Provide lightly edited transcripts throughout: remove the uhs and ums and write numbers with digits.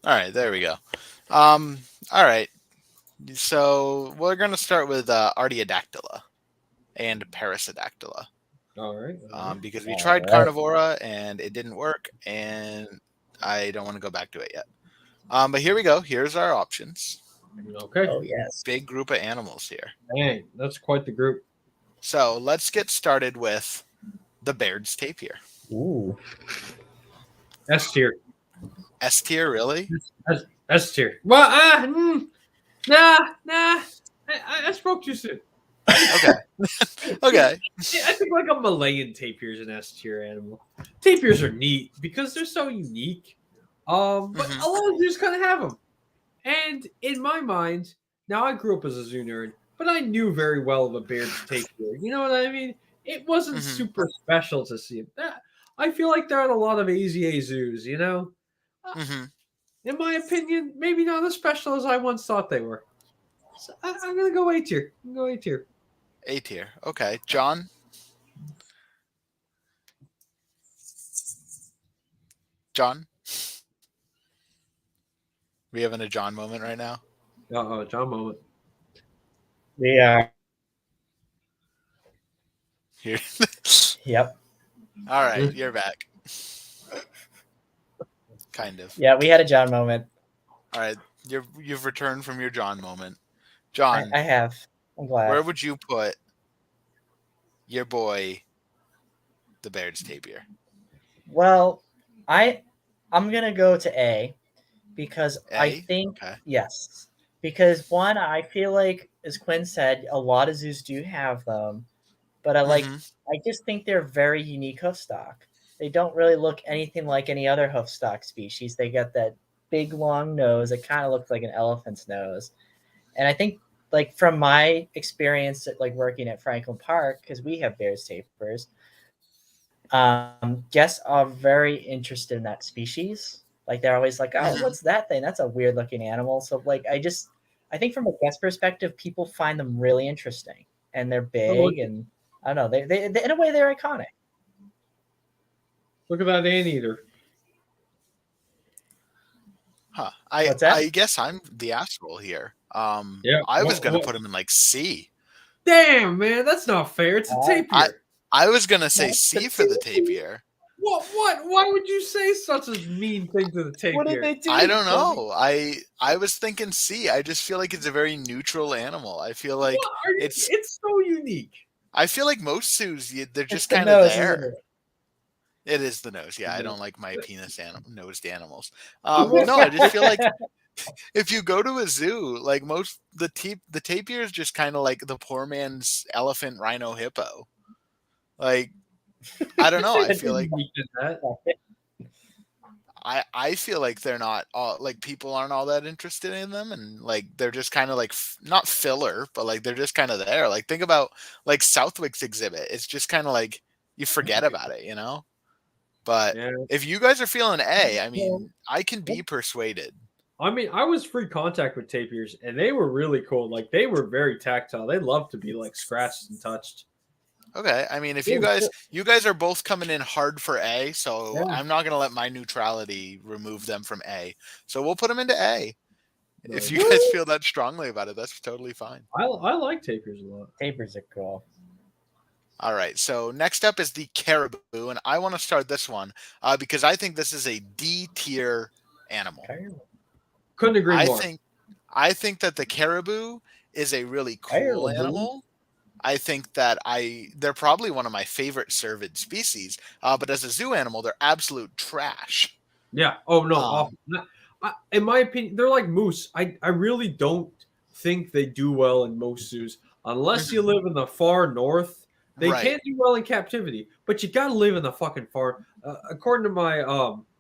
All right, there we go. All right. So we're gonna start with Artiodactyla and Parasadactyla. All right. All right. Because we All tried right. Carnivora and it didn't work, and I don't want to go back to it yet. But here we go. Here's our options. Okay. Oh yes. Big group of animals here. Dang, that's quite the group. So let's get started with the Baird's tapir. Ooh. S tier. S tier, really? S tier. Well, nah. I spoke too soon. Okay. Okay. I think like a Malayan tapir is an S tier animal. Tapirs are neat because they're so unique. But Mhm. a lot of zoos kind of have them. And in my mind, now I grew up as a zoo nerd, but I knew very well of a Baird's tapir. You know what I mean? It wasn't Mhm. super special to see it. I feel like they're at a lot of AZA zoos. You know, Mhm. in my opinion, maybe not as special as I once thought they were. So I'm gonna go A tier. I'm gonna go A tier. A tier. Okay. John. John. We having a John moment right now? John moment. Yeah. Here. Yep. All right, you're back. Kind of. Yeah, we had a John moment. All right, you've returned from your John moment. I, John, I have. I'm glad. where would you put your boy, the Baird's tapir? Well, I'm gonna go to A because I A? think Okay. yes. Because one, I feel like, as Quinn said, a lot of zoos do have them, but Mhm. I just think they're very unique hoofstock. They don't really look anything like any other hoofstock species. They got that big long nose. It kind of looks like an elephant's nose. And I think, like, from my experience at, like, working at Franklin Park, because we have Baird's tapirs, guests are very interested in that species. Like, they're always like, "Oh, Mhm. what's that thing? That's a weird looking animal." So, like, I think from a guest perspective, people find them really interesting, and they're Oh, big, and I don't know, they in a way they're iconic. look at that anteater. Huh. What's that? I guess I'm the asshole here. Yeah. I was gonna What? put him in like C. Damn, man, that's not fair. It's a Uh, I tapir. I was gonna say no, C for the tapir. What? Why would you say such a mean thing to the what did tapir? they I do? don't Tell me. know. I was thinking C. I just feel like it's a very neutral animal. I feel like What are you? it's. It's so unique. I feel like most zoos, they're It's just the kind of nose, isn't there. it? It is the nose. Yeah, I No. don't like my nosed animals. Well, No, I just feel like if you go to a zoo, like most the tapir is just kind of like the poor man's elephant, rhino, hippo. Like I don't know. I it's feel like unique in that. I feel like they're not all like people aren't all that interested in them, and like they're just kind of like not filler, but like they're just kind of there. Like think about like Southwick's exhibit. It's just kind of like you forget about it, you know. But Yeah. if you guys are feeling A, I Well, mean, I can be persuaded. I mean, I was free contact with tapirs, and they were really cool. Like they were very tactile. They loved to be like scratched and touched. Okay, I mean, if Yeah. you guys are both coming in hard for A, so Yeah. I'm not gonna let my neutrality remove them from A. So we'll put them into A. If you Nice. guys feel that strongly about it, that's totally fine. I like tapirs a lot. Tapirs are cool. All right, so next up is the caribou, and I want to start this one because I think this is a D tier animal. Couldn't agree I more. think I think that the caribou is a really cool Caribou. animal. I think that they're probably one of my favorite cervid species, but as a zoo animal, they're absolute trash. Yeah. Oh no. Um, In my opinion, they're like moose. I really don't think they do well in most zoos unless you mhm, live in the far north. They right. can do well in captivity, but you gotta live in the fucking far. According to my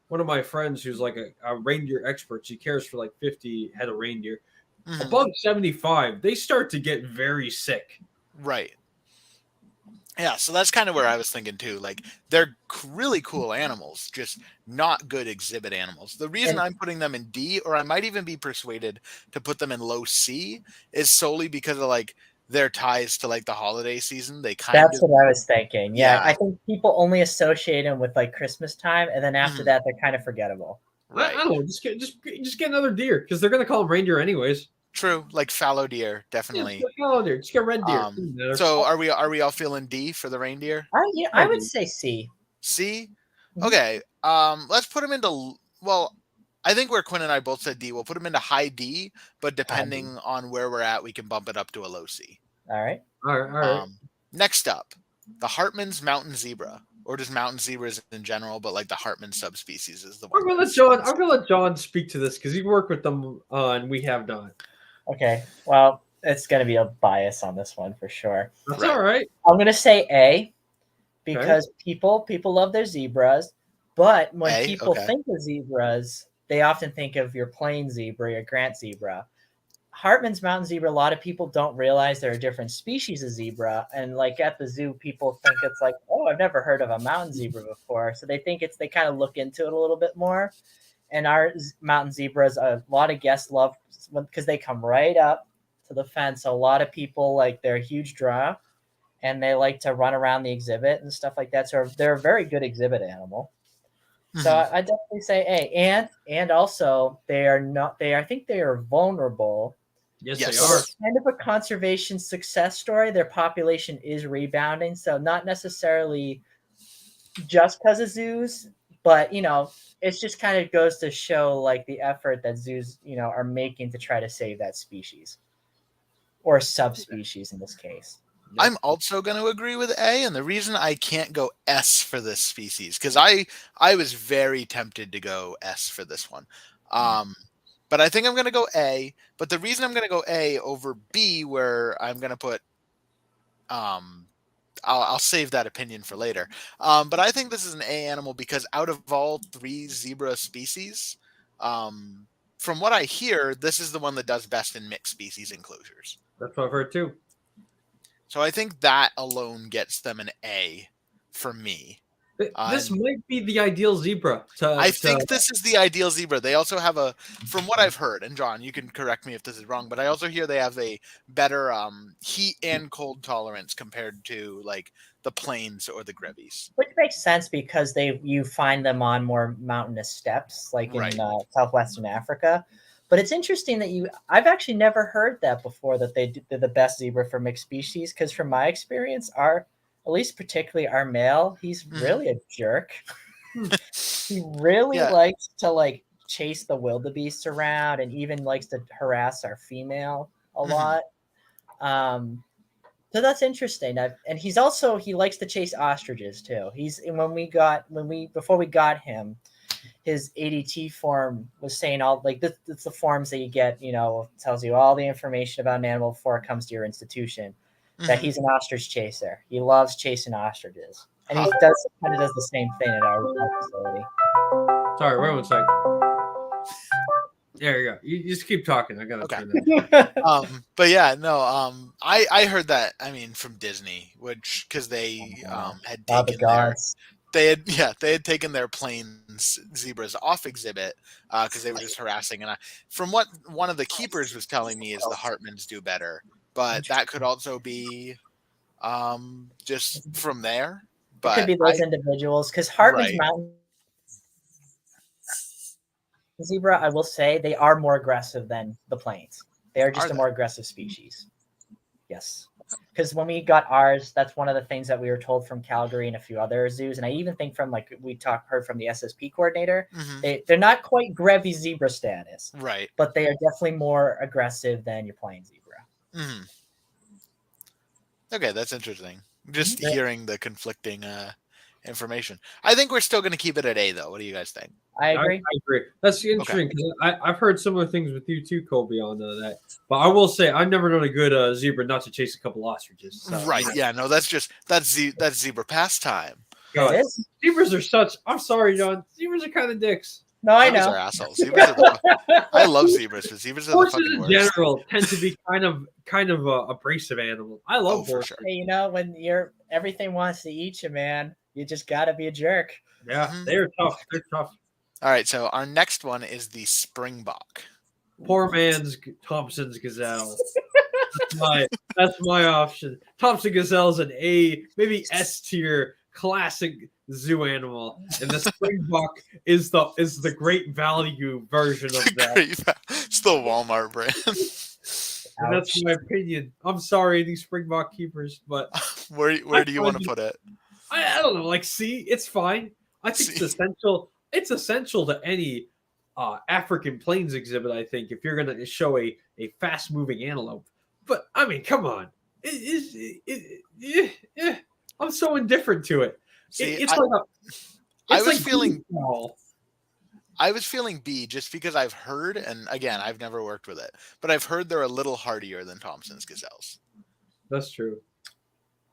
one of my friends who's like a reindeer expert, she cares for like 50 head of reindeer. Mhm, Above 75, they start to get very sick. right. Yeah, so that's kind of where I was thinking too. Like they're really cool animals, just not good exhibit animals. The reason And I'm putting them in D, or I might even be persuaded to put them in low C, is solely because of like their ties to like the holiday season. They kind that's of, what I was thinking. Yeah, yeah. I think people only associate them with, like, Christmas time, and then after Mhm. that, they're kind of forgettable. Right. I don't know. Just get another deer because they're gonna call them reindeer anyways. True. Like fallow deer, Yeah, definitely. just get another deer. Just get red deer. So are we all feeling D for the reindeer? I would say C. C? Mhm. Okay. Let's put him into, well, I think where Quinn and I both said D, we'll put him into high D, but depending on where we're at, we can bump it up to a low C. All right. All right. Next up, the Hartman's mountain zebra, or just mountain zebras in general, but like the Hartman subspecies is the one. I'm gonna let John speak to this because he worked with them and we have not. Okay. Well, it's going to be a bias on this one for sure. That's Right. all right. I'm going to say A because people love their zebras, but when A, people okay. think of zebras, they often think of your plain zebra, your Grant zebra. Hartman's mountain zebra, a lot of people don't realize there are different species of zebra. And like at the zoo, people think it's like, oh, I've never heard of a mountain zebra before. So they think they kind of look into it a little bit more. And our mountain zebras, a lot of guests love because they come right up to the fence. So a lot of people, like, they're a huge draw and they like to run around the exhibit and stuff like that. So they're a very good exhibit animal. So I definitely say A. And also I think they are vulnerable. Yes, Yes. they are. It's kind of a conservation success story. Their population is rebounding, so not necessarily just because of zoos, but it's just kind of goes to show like the effort that zoos are making to try to save that species or subspecies in this case. I'm also going to agree with A, and the reason I can't go S for this species, because I was very tempted to go S for this one. But I think I'm going to go A. But the reason I'm going to go A over B, where I'm going to put, I'll save that opinion for later. But I think this is an A animal because out of all 3 zebra species, from what I hear, this is the one that does best in mixed species enclosures. That's what I've heard too. So I think that alone gets them an A for me. This might be the ideal zebra. I think this is the ideal zebra. They also have from what I've heard, and John, you can correct me if this is wrong, but I also hear they have a better heat and cold tolerance compared to like the plains or the grevies. Which makes sense because you find them on more mountainous steppes, like in southwestern Africa. But it's interesting that I've actually never heard that before, that they're the best zebra for mixed species, because from my experience, at least particularly our male, he's really a jerk. He really likes to like chase the wildebeest around and even likes to harass our female a lot. So that's interesting. And he likes to chase ostriches too. Before we got him, his ADT form was saying all like this, it's the forms that you get, tells you all the information about an animal before it comes to your institution. That he's an ostrich chaser. He loves chasing ostriches, and he kind of does the same thing at our facility. Sorry, wait one second. There you go. You just keep talking. I gotta turn that. But yeah, no. I heard that. I mean, from Disney, which because they had taken they had taken their plains zebras off exhibit because they were just harassing. And from what one of the keepers was telling me is the Hartmans do better. But that could also be just from there. But it could be those individuals, because Hartman's mountain zebra, I will say, they are more aggressive than the plains. They are just a more aggressive species. Yes. Because when we got ours, that's one of the things that we were told from Calgary and a few other zoos. And I even think from heard from the SSP coordinator, they're not quite Grevy zebra status. Right. But they are definitely more aggressive than your plain zebra. Okay, that's interesting. Just hearing the conflicting information. I think we're still going to keep it at A, though. What do you guys think? I agree. I agree. That's interesting because I've heard similar things with you too, Colby, on that. But I will say I've never known a good zebra not to chase a couple ostriches. So, right? Yeah. No, that's zebra pastime. God, it is. Zebras are such. I'm sorry, John. Zebras are kind of dicks. No, I know. Zebras are assholes. Zebras I love zebras, but zebras are the fucking worst. Horses in general tend to be kind of abrasive animal. I love horses. Sure. Hey, when everything wants to eat you, man, you just got to be a jerk. Yeah, they're tough. They're tough. All right, so our next one is the Springbok. Poor man's Thompson's Gazelle. That's my option. Thompson Gazelle's an A, maybe S tier classic zoo animal, and the springbok is the great value version of that. It's the Walmart brand. And that's my opinion. I'm sorry, these springbok keepers, but Where do you want to put it? I don't know. Like, C, it's fine. I think it's C. essential. It's essential to any African plains exhibit. I think if you're going to show a fast moving antelope, but I mean, come on, I'm so indifferent to it. See, I was feeling B just because I've heard, and again, I've never worked with it, but I've heard they're a little hardier than Thompson's gazelles. That's true.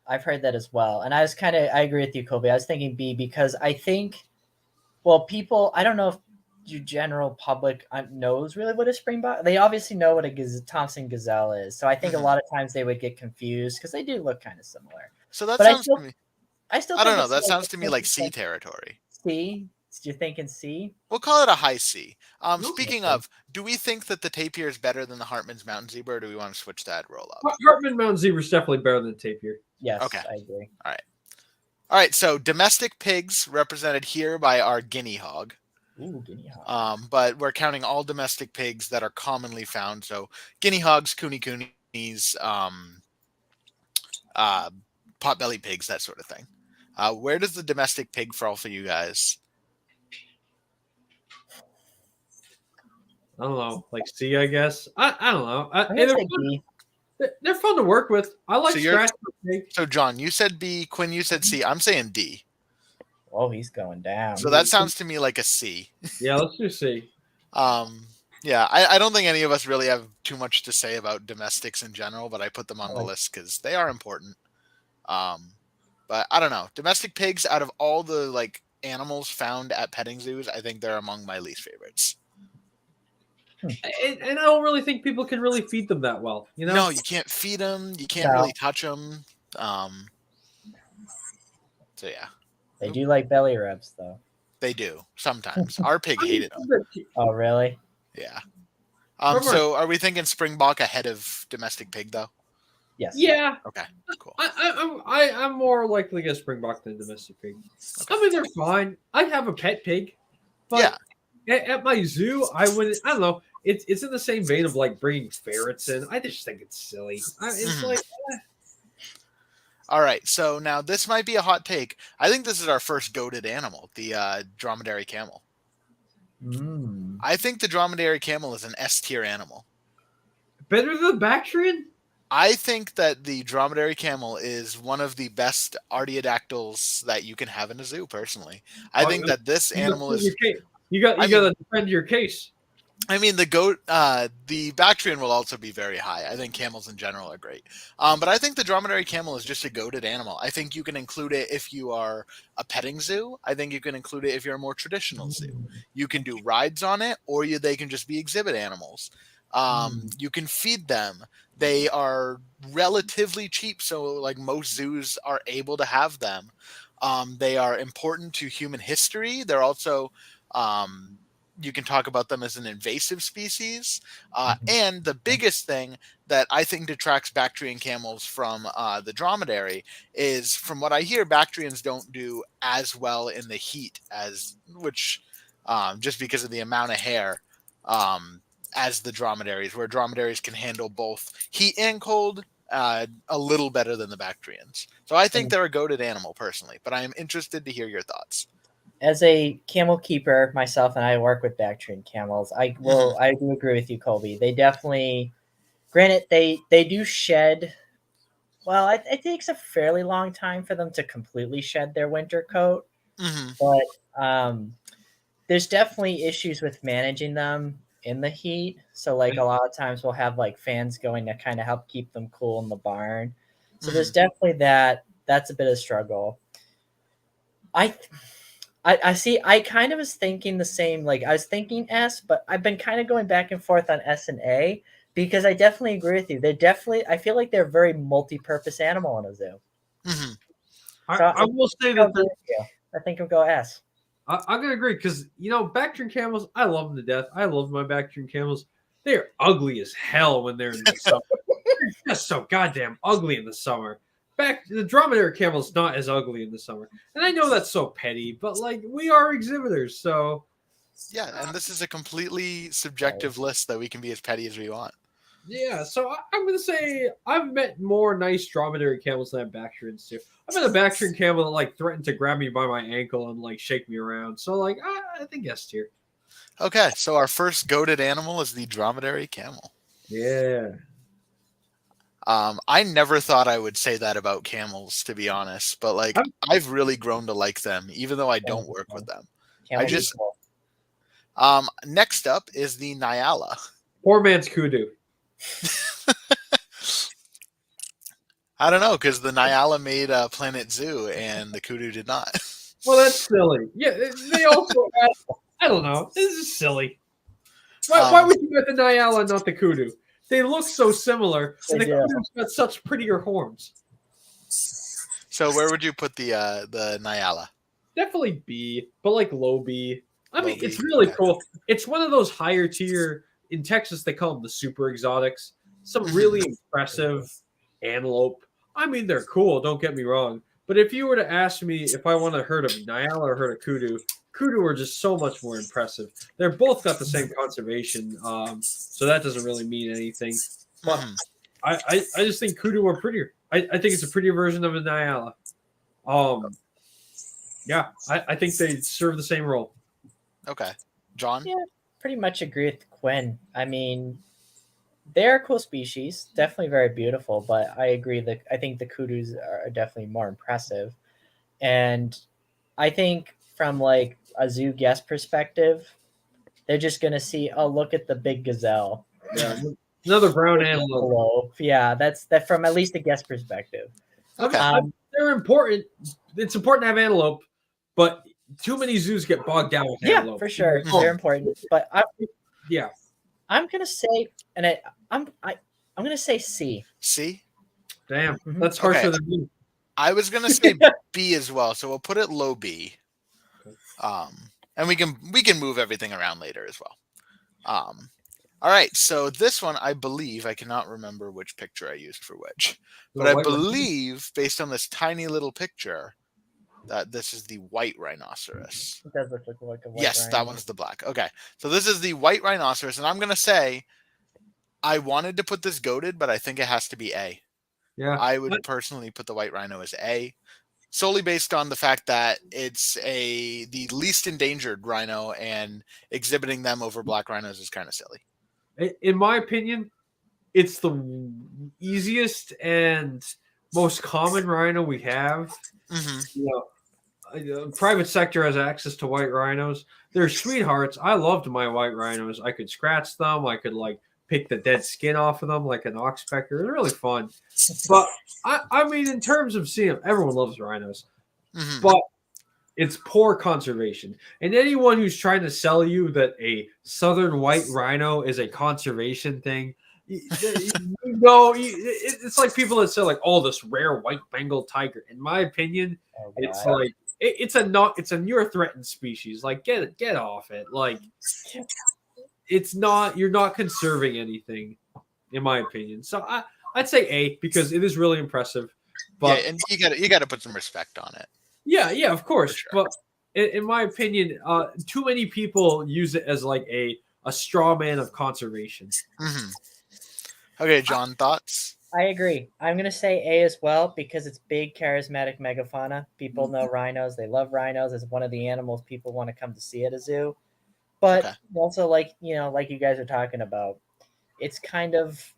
I've heard that as well. And I agree with you, Kobe. I was thinking B because I think, well, people, I don't know if your general public knows really what a springbok. They obviously know what a Thompson gazelle is. So I think a lot of times they would get confused because they do look kind of similar. So that sounds to me. I don't know. That sounds to me like C territory. C? You're thinking C? We'll call it a high C. Speaking of, do we think that the tapir is better than the Hartman's mountain zebra, or do we want to switch that roll up? Hartman mountain zebra is definitely better than tapir. Yes, okay. I agree. All right. So domestic pigs represented here by our guinea hog. Ooh, guinea hog. But we're counting all domestic pigs that are commonly found. So guinea hogs, coonies, potbelly pigs, that sort of thing. Where does the domestic pig fall for you guys? I don't know, like C, I guess. I don't know. They're fun to work with. I like scratch. So John, you said B. Quinn, you said C. I'm saying D. Oh, he's going down. So that sounds to me like a C. Yeah, let's do C. Yeah, I don't think any of us really have too much to say about domestics in general, but I put them on the list because they are important. But I don't know. Domestic pigs, out of all the like animals found at petting zoos, I think they're among my least favorites. And I don't really think people can really feed them that well. You know? No, you can't feed them. You can't really touch them. So yeah. They do like belly rubs, though. They do sometimes. Our pig hated them. Oh, really? Yeah. So are we thinking springbok ahead of domestic pig, though? Yes. Yeah. Okay. Cool. I'm more likely to get springbok than domestic pig. Okay. I mean, they're fine. I'd have a pet pig, but at my zoo, I don't know. It's in the same vein of like bringing ferrets in. I just think it's silly. It's like. All right, so now this might be a hot take. I think this is our first goated animal, the dromedary camel. I think the dromedary camel is an S tier animal. Better than the Bactrian? I think that the dromedary camel is one of the best artiodactyls that you can have in a zoo, personally. I think that this animal is... You got to defend your case. I mean, the Bactrian will also be very high. I think camels in general are great. But I think the dromedary camel is just a goated animal. I think you can include it if you are a petting zoo. I think you can include it if you're a more traditional zoo. You can do rides on it, or they can just be exhibit animals. You can feed them. They are relatively cheap, so like most zoos are able to have them. They are important to human history. They're also... you can talk about them as an invasive species. And the biggest thing that I think detracts Bactrian camels from the dromedary is, from what I hear, Bactrians don't do as well in the heat just because of the amount of hair as the dromedaries, where dromedaries can handle both heat and cold a little better than the Bactrians. So I think they're a goated animal personally, but I am interested to hear your thoughts. As a camel keeper myself, and I work with Bactrian camels, I do agree with you, Colby. They definitely, granted, they do shed. Well, it takes a fairly long time for them to completely shed their winter coat, but there's definitely issues with managing them in the heat. So like a lot of times we'll have like fans going to kind of help keep them cool in the barn. So there's definitely that's a bit of a struggle. I see. I kind of was thinking the same. Like I was thinking S, but I've been kind of going back and forth on S and A because I definitely agree with you. I feel like they're a very multi-purpose animal in a zoo. I will say that I think I'll go S. I'm gonna agree because Bactrian camels. I love them to death. I love my Bactrian camels. They are ugly as hell when they're in the summer. They're just so goddamn ugly in the summer. the dromedary camel is not as ugly in the summer, and I know that's so petty, but like we are exhibitors, so Yeah, and this is a completely subjective list that we can be as petty as we want. yeah. So I'm gonna say I've met more nice dromedary camels than Bactrians too. I've met a Bactrian camel that like threatened to grab me by my ankle and like shake me around. So like I think S tier. Okay, so our first goated animal is the dromedary camel. Yeah. I never thought I would say that about camels, to be honest, but like I've really grown to like them, even though I don't work with them. Camels I just are cool. next up is the Nyala. Poor man's kudu. I don't know, because the Nyala made Planet Zoo and the kudu did not. Well, that's silly. Yeah, they also. I don't know. This is silly. Why would you get the Nyala and not the kudu? They look so similar, and the kudu's got such prettier horns. So where would you put the Nyala? Definitely B, but like low B. I mean, Low it's B, really okay. cool. It's one of those higher tier. In Texas, they call them the super exotics. Some really impressive antelope. I mean, they're cool. Don't get me wrong. But if you were to ask me if I want a herd of Nyala or a herd of kudu, kudu are just so much more impressive. They're both got the same conservation, so that doesn't really mean anything. But I just think kudu are prettier. I think it's a prettier version of a Nyala. Yeah, I think they serve the same role. Okay. John? Yeah, pretty much agree with Quinn. I mean, they're a cool species, definitely very beautiful, but I agree that I think the kudus are definitely more impressive. And I think from like a zoo guest perspective, they're just gonna see, oh, look at the big gazelle. Yeah, another brown antelope. Below. Yeah, that's that from at least a guest perspective. Okay. They're important. It's important to have antelope, but too many zoos get bogged down with Yeah, antelope. for sure, they're important. But I'm gonna say, and I'm gonna say C. C? Damn, Mhm. that's harsher Okay. than me. I was gonna say B as well, so we'll put it low B. And we can move everything around later as well. All right, so this one I believe I cannot remember which picture I used for which, but I believe based on this tiny little picture that this is the white rhinoceros. It does look like a white Yes, rhino. that one's the black. Okay, so this is the white rhinoceros, and I'm gonna say I wanted to put this goated, but I think it has to be A. Yeah, I would personally put the white rhino as A, solely based on the fact that it's the least endangered rhino, and exhibiting them over black rhinos is kind of silly. in my opinion, it's the easiest and most common rhino we have. Private sector has access to white rhinos. They're sweethearts. I loved my white rhinos. I could scratch them. I could like pick the dead skin off of them like an oxpecker. They're really fun. But I mean, in terms of seeing them, everyone loves rhinos. But it's poor conservation. And anyone who's trying to sell you that a southern white rhino is a conservation thing, it's like people that say like, "Oh, this rare white Bengal tiger." In my opinion, it's like it's a near threatened species. Like, get off it. Like, it's not. You're not conserving anything, in my opinion. So I'd say A because it is really impressive. But yeah, and you got to put some respect on it. Yeah, of course. Sure. But in my opinion, too many people use it as like a straw man of conservation. Okay, John, thoughts? I agree. I'm going to say A as well because it's big, charismatic megafauna. People know rhinos. They love rhinos. It's one of the animals people want to come to see at a zoo. But also, like you guys are talking about, it's kind of,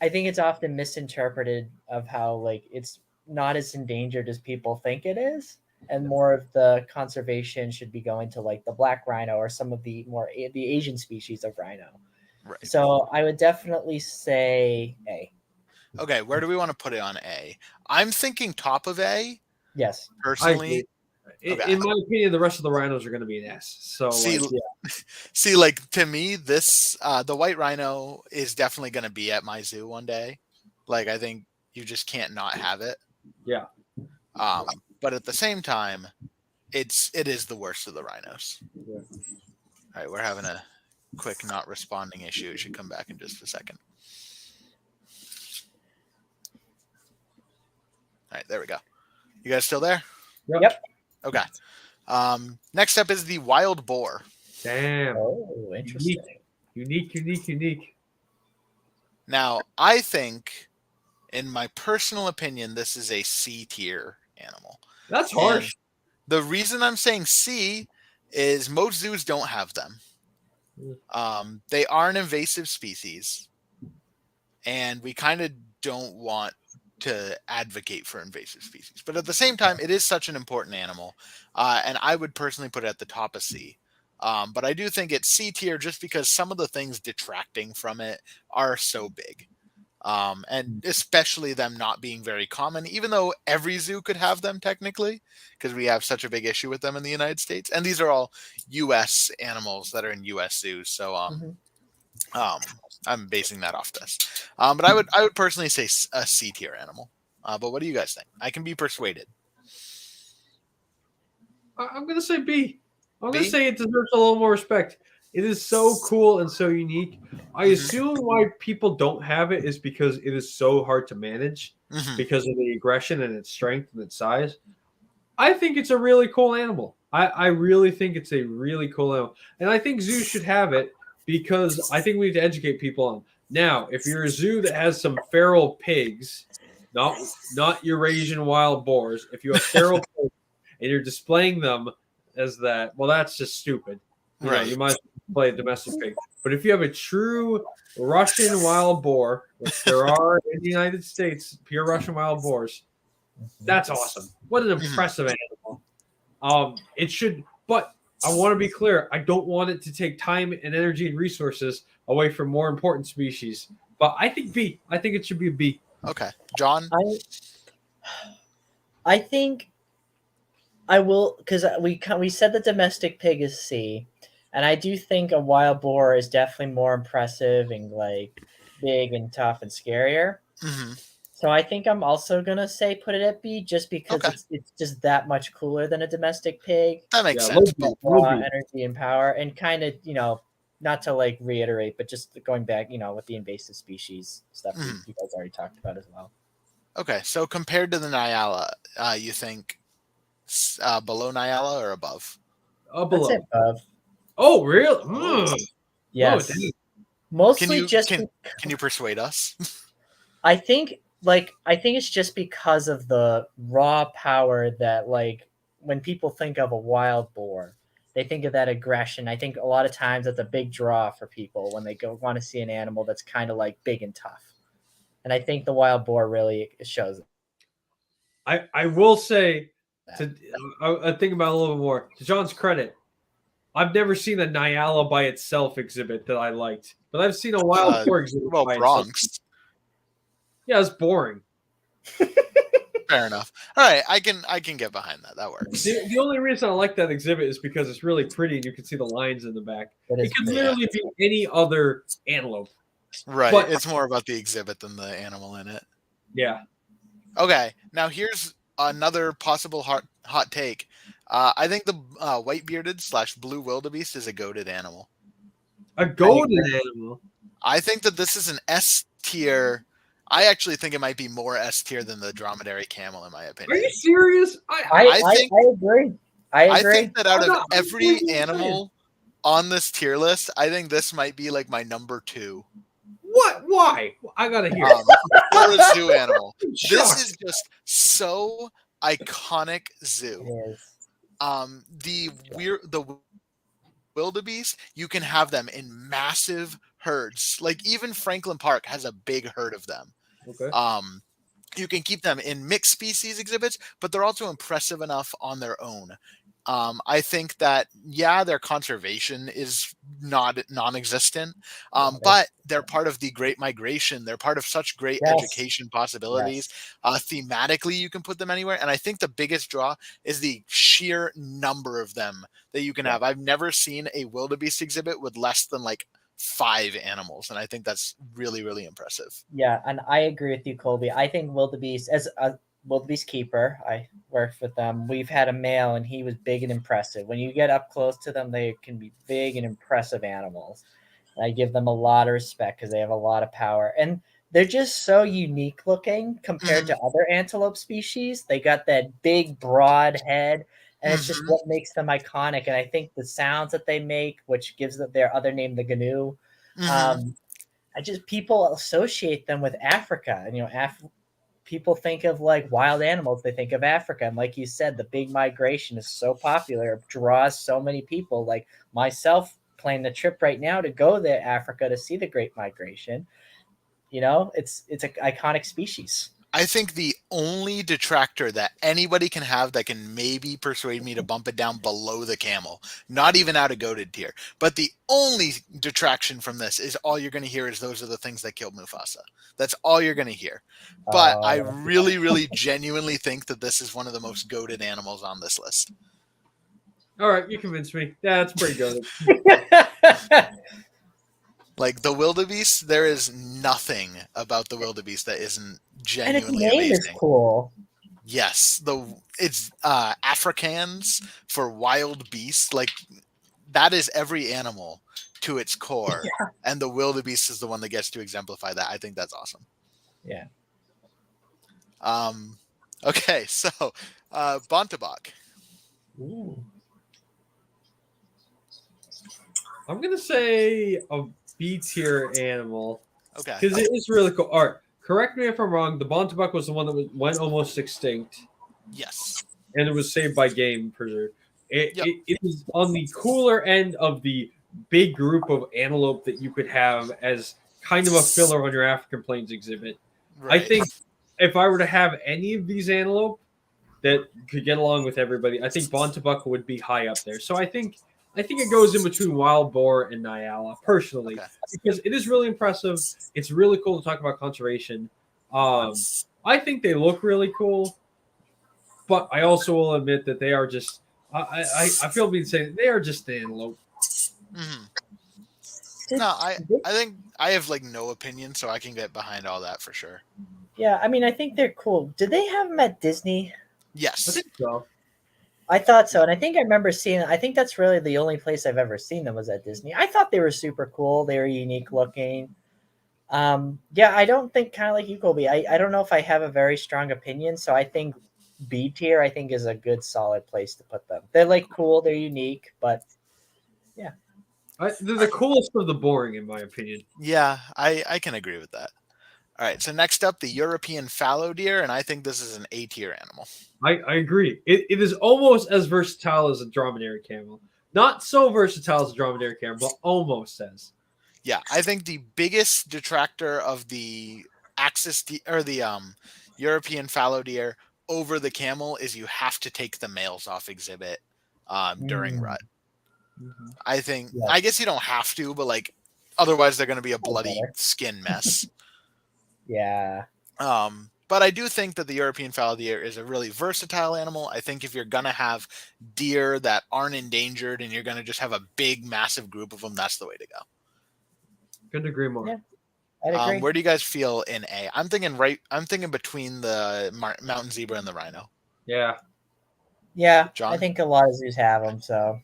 I think it's often misinterpreted of how like it's not as endangered as people think it is. And more of the conservation should be going to like the black rhino or some of the Asian species of rhino. Right. So I would definitely say A. Okay, where do we want to put it on A? I'm thinking top of A. Yes. Personally. In my opinion, the rest of the rhinos are going to be an S. So see, like to me, this the white rhino is definitely going to be at my zoo one day. Like I think you just can't not have it. Yeah. But at the same time, it is the worst of the rhinos. Yeah. All right, we're having a quick not responding issue. It should come back in just a second. All right, there we go. You guys still there? Yep. Okay. Next up is the wild boar. Damn. Oh, interesting. Unique. Now, I think, in my personal opinion, this is a C tier animal. That's harsh. And the reason I'm saying C is most zoos don't have them. They are an invasive species, and we kind of don't want to advocate for invasive species. But at the same time, it is such an important animal, and I would personally put it at the top of C. But I do think it's C tier just because some of the things detracting from it are so big. And especially them not being very common, even though every zoo could have them technically, because we have such a big issue with them in the United States. And these are all U.S. animals that are in U.S. zoos. So I'm basing that off this. But I would personally say a C tier animal. But what do you guys think? I can be persuaded. I'm gonna say B. I'm B? gonna say it deserves a little more respect. It is so cool and so unique. I assume why people don't have it is because it is so hard to manage because of the aggression and its strength and its size. I think it's a really cool animal. I really think it's a really cool animal. And I think zoos should have it because I think we need to educate people on. Now, if you're a zoo that has some feral pigs, not Eurasian wild boars, if you have feral pigs and you're displaying them as that, well, that's just stupid. Right. You might play a domestic pig. But if you have a true Russian wild boar, which there are in the United States, pure Russian wild boars, that's awesome. What an impressive animal. It should, but I want to be clear. I don't want it to take time and energy and resources away from more important species. But I think B. I think it should be a B. Okay. John? I think I will, because we said the domestic pig is C, and I do think a wild boar is definitely more impressive and like big and tough and scarier. So I think I'm also gonna say put it at B, just because it's just that much cooler than a domestic pig. That makes sense. Raw energy and power, and kind of not to like reiterate, but just going back, with the invasive species stuff you guys already talked about as well. Okay, so compared to the Nyala, you think below Nyala or above? Below. I'd say above. Oh, really? Yes. Oh, mostly can you persuade us? I think it's just because of the raw power that, like, when people think of a wild boar, they think of that aggression. I think a lot of times that's a big draw for people when they want to see an animal that's kind of like big and tough. And I think the wild boar really shows it. I will say, I think about it a little bit more. To John's credit, I've never seen a Nyala by itself exhibit that I liked, but I've seen a wild boar exhibit. Well, by Bronx. Itself. Yeah, it's boring. Fair enough. All right, I can get behind that. That works. The only reason I like that exhibit is because it's really pretty and you can see the lines in the back. It could literally be any other antelope. Right. But it's more about the exhibit than the animal in it. Yeah. Okay. Now here's another possible hot take. I think the white-bearded / blue wildebeest is a goated animal. A goated animal? I think that this is an S tier. I actually think it might be more S tier than the dromedary camel, in my opinion. Are you serious? I agree. I think that out of every animal on this tier list, I think this might be like my number 2. What? Why? I gotta hear. For a zoo animal, this is just so iconic zoo. The wildebeest, you can have them in massive herds. Like even Franklin Park has a big herd of them. Okay. You can keep them in mixed species exhibits, but they're also impressive enough on their own. I think that, their conservation is non-existent, but they're part of the Great Migration. They're part of such great education possibilities. Thematically, you can put them anywhere. And I think the biggest draw is the sheer number of them that you can have. I've never seen a wildebeest exhibit with less than like 5 animals, and I think that's really, really impressive. Yeah, and I agree with you, Colby. I think wildebeest, as a wildebeest keeper, I worked with them. We've had a male, and he was big and impressive. When you get up close to them, they can be big and impressive animals. And I give them a lot of respect because they have a lot of power. And they're just so unique looking compared to other antelope species. They got that big, broad head, and it's just what makes them iconic. And I think the sounds that they make, which gives them their other name, the gnu, I just people associate them with Africa. And people think of like wild animals, they think of Africa. And like you said, the big migration is so popular, it draws so many people, like myself planning the trip right now to go to Africa to see the Great Migration. It's an iconic species. I think the only detractor that anybody can have that can maybe persuade me to bump it down below the camel, not even out of goated tier, but the only detraction from this is all you're going to hear is those are the things that killed Mufasa. That's all you're going to hear. But I really, really genuinely think that this is one of the most goated animals on this list. All right, you convinced me. Yeah, that's pretty good. Like the wildebeest, there is nothing about the wildebeest that isn't genuinely and its name amazing. Is cool. Yes, it's Afrikaans for wild beast. Like that is every animal to its core, and the wildebeest is the one that gets to exemplify that. I think that's awesome. Yeah. Okay, so Bontebok. Ooh. I'm gonna say a B tier animal. Okay. Because it is really cool. All right, correct me if I'm wrong. The Bontebok was the one that went almost extinct. Yes. And it was saved by game preserve. It is on the cooler end of the big group of antelope that you could have as kind of a filler on your African Plains exhibit. Right. I think if I were to have any of these antelope that could get along with everybody, I think Bontebok would be high up there. So I think it goes in between Wild Boar and Nyala, personally, because it is really impressive. It's really cool to talk about conservation. I think they look really cool, but I also will admit that they are just. I feel being said they are just the antelope. Mm-hmm. No, I think I have like no opinion, so I can get behind all that for sure. Yeah, I mean, I think they're cool. Did they have them at Disney? Yes, I think so. I thought so, and I think I remember seeing. I think that's really the only place I've ever seen them was at Disney. I thought they were super cool. They were unique looking. Yeah, I don't think kind of like you, Colby. I don't know if I have a very strong opinion, so I think B tier I think is a good solid place to put them. They're like cool, they're unique, but yeah, they're the coolest of the boring in my opinion. Yeah, I can agree with that. All right, so next up, the European fallow deer, and I think this is an A tier animal. I agree. It is almost as versatile as a dromedary camel. Not so versatile as a dromedary camel, but almost as. Yeah, I think the biggest detractor of the European fallow deer over the camel is you have to take the males off exhibit during rut. Mm-hmm. I think I guess you don't have to, but like otherwise they're going to be a bloody skin mess. Yeah. But I do think that the European fallow deer is a really versatile animal. I think if you're going to have deer that aren't endangered and you're going to just have a big, massive group of them, that's the way to go. Couldn't agree more. Yeah, I'd agree. Where do you guys feel in A? I'm thinking between the mountain zebra and the rhino. Yeah. Yeah, John? I think a lot of zoos have them, so.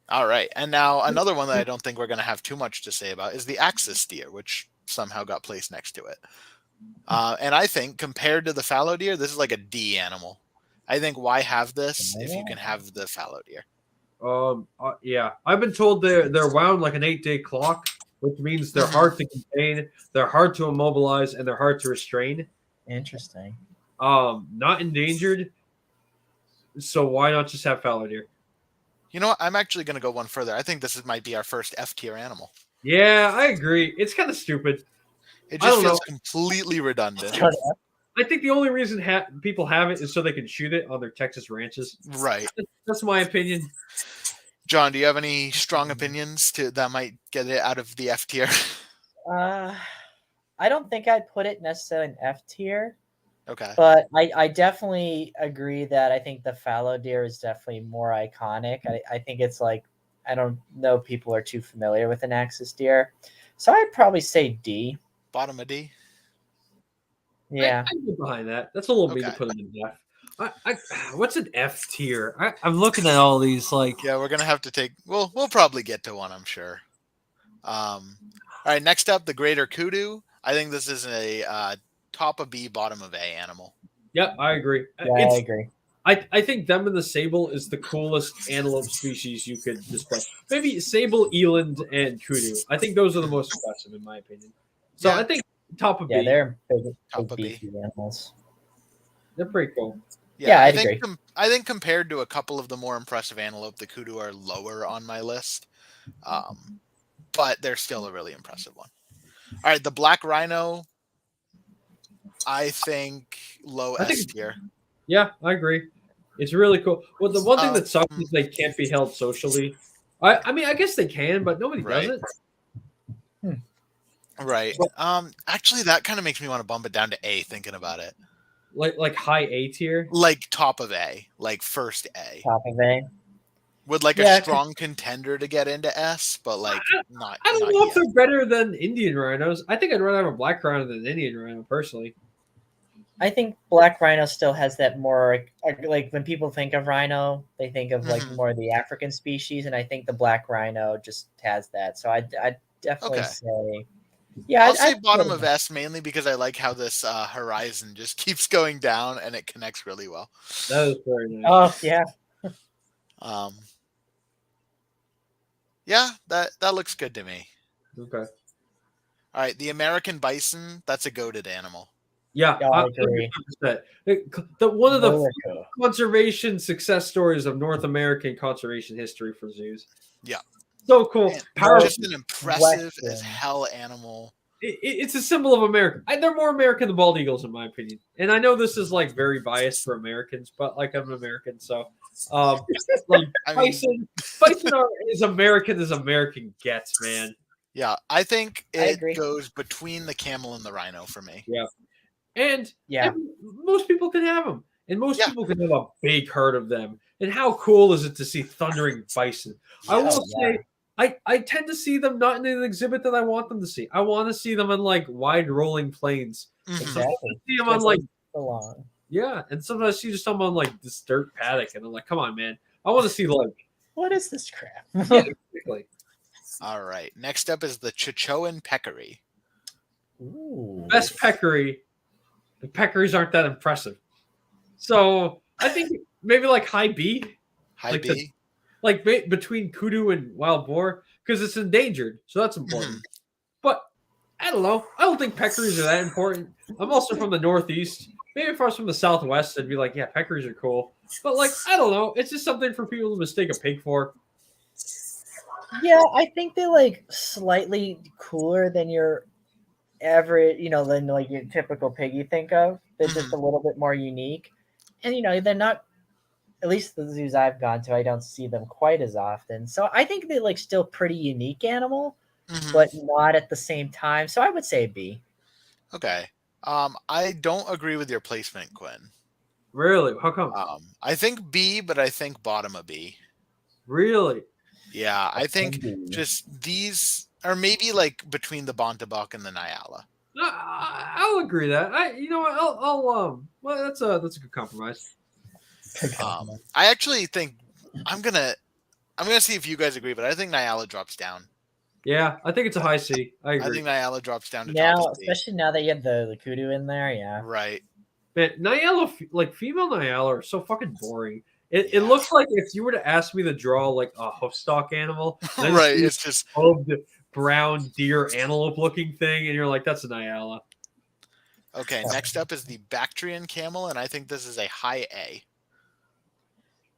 All right. And now another one that I don't think we're going to have too much to say about is the axis deer, which somehow got placed next to it. And I think compared to the fallow deer, this is like a D animal. I think why have this if you can have the fallow deer? Yeah. I've been told they're wound like an 8-day clock, which means they're hard to contain, they're hard to immobilize, and they're hard to restrain. Interesting. Not endangered. So why not just have fallow deer? You know what? I'm actually going to go one further. I think this might be our first F tier animal. Yeah, I agree. It's kind of stupid. It just feels completely redundant. I think the only reason people have it is so they can shoot it on their Texas ranches. Right. That's my opinion. John, do you have any strong opinions that might get it out of the F tier? I don't think I'd put it necessarily in F tier. Okay. But I definitely agree that I think the fallow deer is definitely more iconic. I think it's like, I don't know, people are too familiar with an axis deer. So I'd probably say D. Bottom of D? Yeah. I get behind that. That's a little mean to put them in F. What's an F tier? I'm looking at all these like. Yeah, we're going to have to take, we'll probably get to one, I'm sure. All All right, next up, the greater kudu. I think this is a top of B, bottom of A animal. Yep, I agree. Yeah, I agree. I think them and the sable is the coolest antelope species you could display. Maybe sable, eland, and kudu. I think those are the most impressive in my opinion. So Yeah. I think top of B. Yeah, they're big, Top big of B. beefy animals. They're pretty cool. Yeah, I'd I think agree. I think compared to a couple of the more impressive antelope, the kudu are lower on my list, but they're still a really impressive one. All right, the black rhino. I think low I think- S tier. Yeah, I agree. It's really cool. Well, the one thing that sucks is they can't be held socially. I mean, I guess they can, but nobody Right. does it. Right. Actually, that kind of makes me want to bump it down to A. Thinking about it, Like high A tier. like top of A, like first A, Top of A. with like Yeah, a strong contender to get into S, but like not. I don't not know if yet. they're better than Indian rhinos. I think I'd rather have a black rhino than an Indian rhino, personally. I think black rhino still has that more like when people think of rhino, they think of like Mhm. more the African species, and I think the black rhino just has that. So I'd definitely Okay. say, yeah, I'll say I'd bottom put of it- S mainly because I like how this horizon just keeps going down and it connects really well. That is very nice. Oh yeah, Yeah, that looks good to me. Okay. All right, the American bison, that's a goated animal. Yeah, Yeah, I agree. 100%. One of the Really cool. conservation success stories of North American conservation history for zoos. Yeah. So cool. Man, Powerful. just an impressive as Western. hell animal. It's a symbol of America. They're more American than bald eagles, in my opinion. And I know this is like very biased for Americans, but like I'm an American, so like I mean, bison are as American as American gets, man. yeah, I think I it agree. goes between the camel and the rhino for me. And Yeah, most people can have them, and most Yeah. people can have a big herd of them. And how cool is it to see thundering bison? I Yes. will say, I tend to see them not in an exhibit that I want them to see. I want to see them in like wide rolling plains. Mhm. exactly. See them on Just like belong. yeah, and sometimes you just see them on like this dirt paddock, and I'm like, come on, man, I want to see like What is this crap? yeah, exactly. All right, next up is the Chichoan peccary. Ooh. Best peccary. The peccaries aren't that impressive, so I think maybe like high B. High Like B. like between kudu and wild boar because it's endangered, so that's important. But I don't know. I don't think peccaries are that important. I'm also from the Northeast. Maybe if I was from the Southwest, I'd be like, yeah, peccaries are cool. But like, I don't know. It's just something for people to mistake a pig for. Yeah, I think they're like slightly cooler than your average, than like your typical pig you think of. They're just a little bit more unique. And they're not, at least the zoos I've gone to, I don't see them quite as often. So I think they're like still pretty unique animal, Mhm. but not at the same time. So I would say B. Okay. I don't agree with your placement, Quinn. Really? How come? I think B, but I think bottom of B. Really? Yeah, I think B. just these are maybe like between the Bontebok and the Nyala. I'll agree that. I'll well, that's a good compromise. I actually think I'm gonna see if you guys agree, but I think Nyala drops down. Yeah, I think it's a high C. I I agree. think Nyala drops down to Now, top of B. especially now that you have the kudu in there, yeah. Right. Man, Nyala, like female Nyala, are so fucking boring. It Yeah. looks like if you were to ask me to draw like a hoofstock animal, and I just Right. see It's just hubbed brown deer antelope looking thing, and you're like, that's a Nyala. okay. Next up is the Bactrian camel, and I think this is a high A.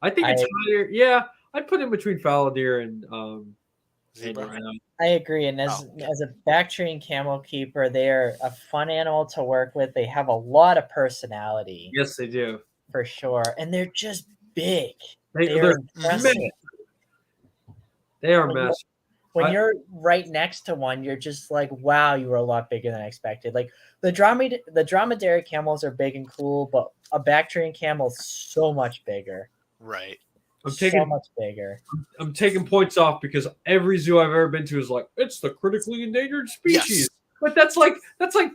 I think it's higher. Yeah, I'd put it in between fallow deer and Zebra. rhino. I agree. And as Oh, as a Bactrian camel keeper, they're a fun animal to work with. They have a lot of personality Yes, they do. for sure. And they're just big. They're They're impressive. massive. They are When massive. When I- you're right next to one, you're just like, wow, you were a lot bigger than I expected. Like the dromedary camels are big and cool, but a Bactrian camel is so much bigger. Right. I'm So taking much bigger. I'm taking points off because every zoo I've ever been to is like it's the critically endangered species. Yes. But that's like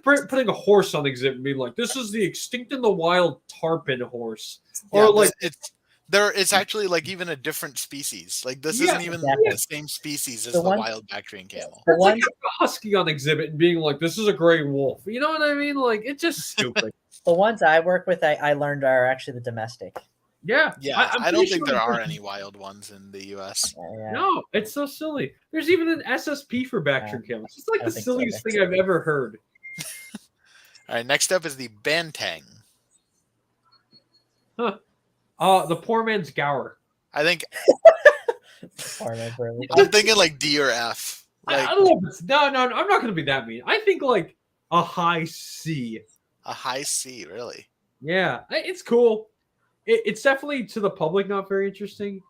putting a horse on exhibit and being like, this is the extinct in the wild tarpon horse, or Yeah, like it's It's actually like even a different species. Like this Yeah, isn't even exactly. the same species as The the one- wild Bactrian camel. The It's like one, a husky on exhibit and being like, "This is a gray wolf." You know what I mean? Like it's just stupid. the ones I work with, I learned are actually the domestic. Yeah, Yeah, I'm I don't pretty think sure there are there's- any wild ones in the U.S. Yeah. No, it's so silly. There's even an SSP for Bactrian camels. It's like I the don't think so silliest either. thing I've ever heard. All right, next up is the Banteng. The poor man's Gower. I think Farmer for everything. I'm thinking like D or F. I Like don't know if it's no. I'm not going to be that mean. I think like a high C. a high C, really. Yeah, it's cool. It's definitely to the public not very interesting.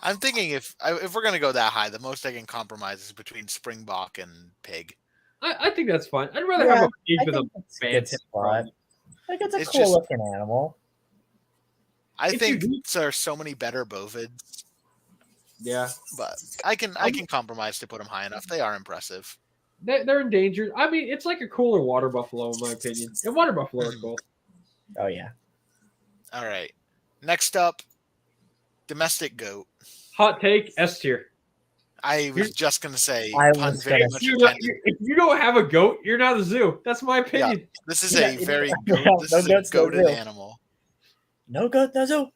I'm thinking if we're gonna go that high, the most I can compromise is between Springbok and Pig. I think that's fine. I'd rather Yeah, have a pig I than a think it's a good Bantam. spot. Like it's a It's cool just- looking animal. I If think you- there are so many better bovids, Yeah, but I can compromise to put them high enough. They are impressive. they're endangered. I mean, it's like a cooler water buffalo in my opinion. And water buffalo are cool. Oh yeah. All right, next up, domestic goat. Hot take S tier. I was just gonna say, I pun was very gonna much intended. If you don't have a goat, you're not a zoo. That's my opinion. This is Yeah, a very yeah, this no is a goats, no goated zoo. animal. No goat, no zoo.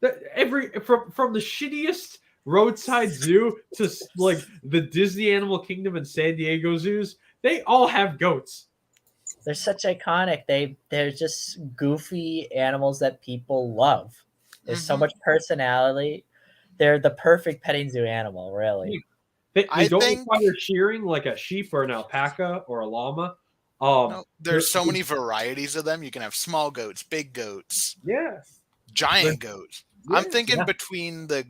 From the shittiest roadside zoo to like the Disney Animal Kingdom and San Diego zoos, they all have goats. They're such iconic. They're just goofy animals that people love. There's so Mhm. much personality. They're the perfect petting zoo animal, really. They I don't think- require shearing like a sheep or an alpaca or a llama. No, there's so many varieties of them. You can have small goats, big goats, Yeah. giant goats. I'm Yeah, thinking yeah. between the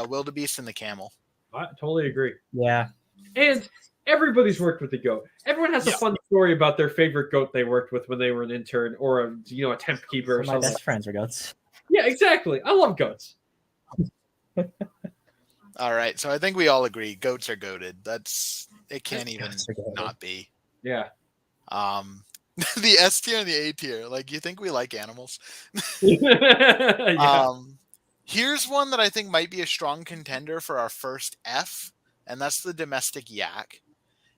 wildebeest and the camel. I totally agree. Yeah. And everybody's worked with the goat. Everyone has a Yeah. fun story about their favorite goat they worked with when they were an intern or a temp keeper or Some of my something. best friends are goats. Yeah, exactly. I love goats. All right, so I think we all agree goats are goated. It can't even Goats are goated. not be. Yeah. The S tier and the A tier. Like, you think we like animals? Yeah. Here's one that I think might be a strong contender for our first F, and that's the domestic yak.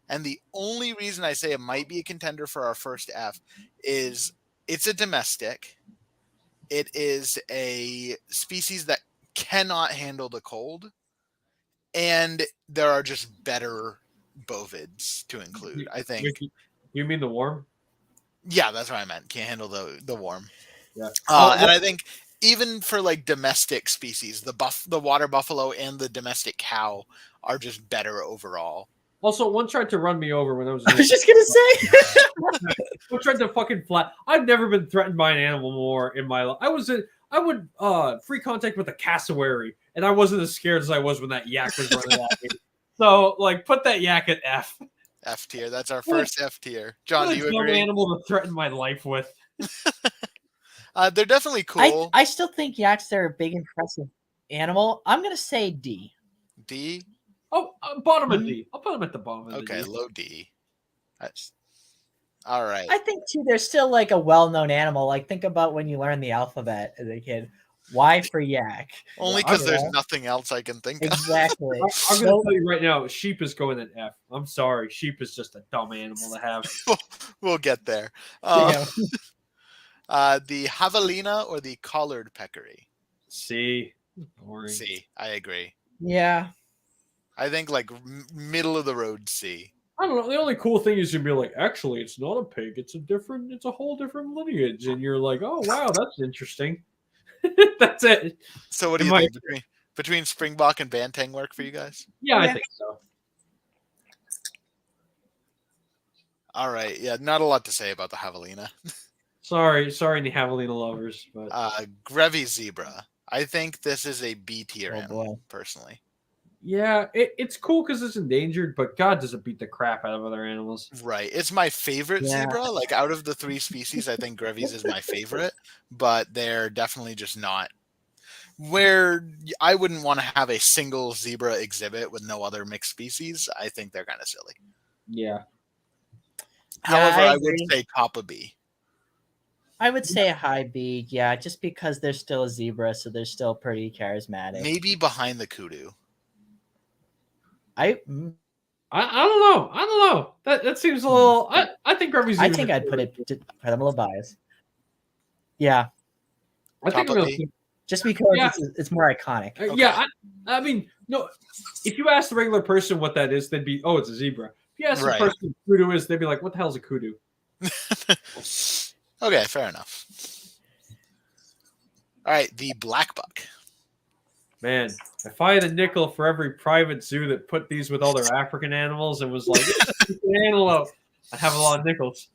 And the only reason I say it might be a contender for our first F is it's a domestic. It is a species that cannot handle the cold, and there are just better bovids to include. I think. You mean the warm? Yeah, that's what I meant. Can't handle the warm. Yeah. And I think even for like domestic species, the water buffalo and the domestic cow are just better overall. Also, one tried to run me over when I was. I was just gonna say. One tried to fucking flat. I've never been threatened by an animal more in my life. I would free contact with a cassowary, and I wasn't as scared as I was when that yak was running at me. So, like, put that yak at F. F tier. That's our first F tier. John, What do a you dumb agree? animal to threaten my life with. They're definitely cool. I still think yaks are a big, impressive animal. I'm gonna say D. D. Oh, bottom of D. I'll put them at the bottom of the Okay, D. low D. All right. I think too. They're still like a well-known animal. Like think about when you learn the alphabet as a kid. Y for yak. Only I because don't there's know. nothing else I can think of. Exactly. I'm going to tell you right now, sheep is going at F. I'm sorry. Sheep is just a dumb animal to have. We'll get there. Damn. The javelina or the collared peccary. C. Boring. C. I agree. Yeah. I think like middle of the road C. I don't know. The only cool thing is you'd be like, actually, it's not a pig. It's a whole different lineage. And you're like, oh, wow, that's interesting. That's it. So what do It you might- think between Springbok and Banteng work for you guys? Yeah, I Yeah. think so. All right. Yeah, not a lot to say about the javelina. Sorry, any javelina lovers, but Grevy zebra. I think this is a B tier Oh, animal, boy. personally. yeah, it's cool because it's endangered. But God, does it beat the crap out of other animals? Right. It's my favorite Yeah. zebra. Like out of the three species, I think Grevy's is my favorite, but they're definitely just not where I wouldn't want to have a single zebra exhibit with no other mixed species. I think they're kind of silly. Yeah. However, I I would agree. say Kappa B. I would say a high B, yeah, just because they're still a zebra, so they're still pretty charismatic. Maybe behind the kudu. I don't know. I don't know. That seems a little. I think Grumpy I Zebra. think I'd put I'm a little biased. Yeah, I think Top I'm of gonna, B? just because Yeah. it's more iconic. Okay. Yeah, I mean, no. If you ask the regular person what that is, they'd be, "Oh, it's a zebra." If you ask the Right. person what kudu is, they'd be like, "What the hell's a kudu?" Okay, fair enough. All right, the black buck. Man, if I had a nickel for every private zoo that put these with all their African animals and was like, "It's an antelope," I'd have a lot of nickels.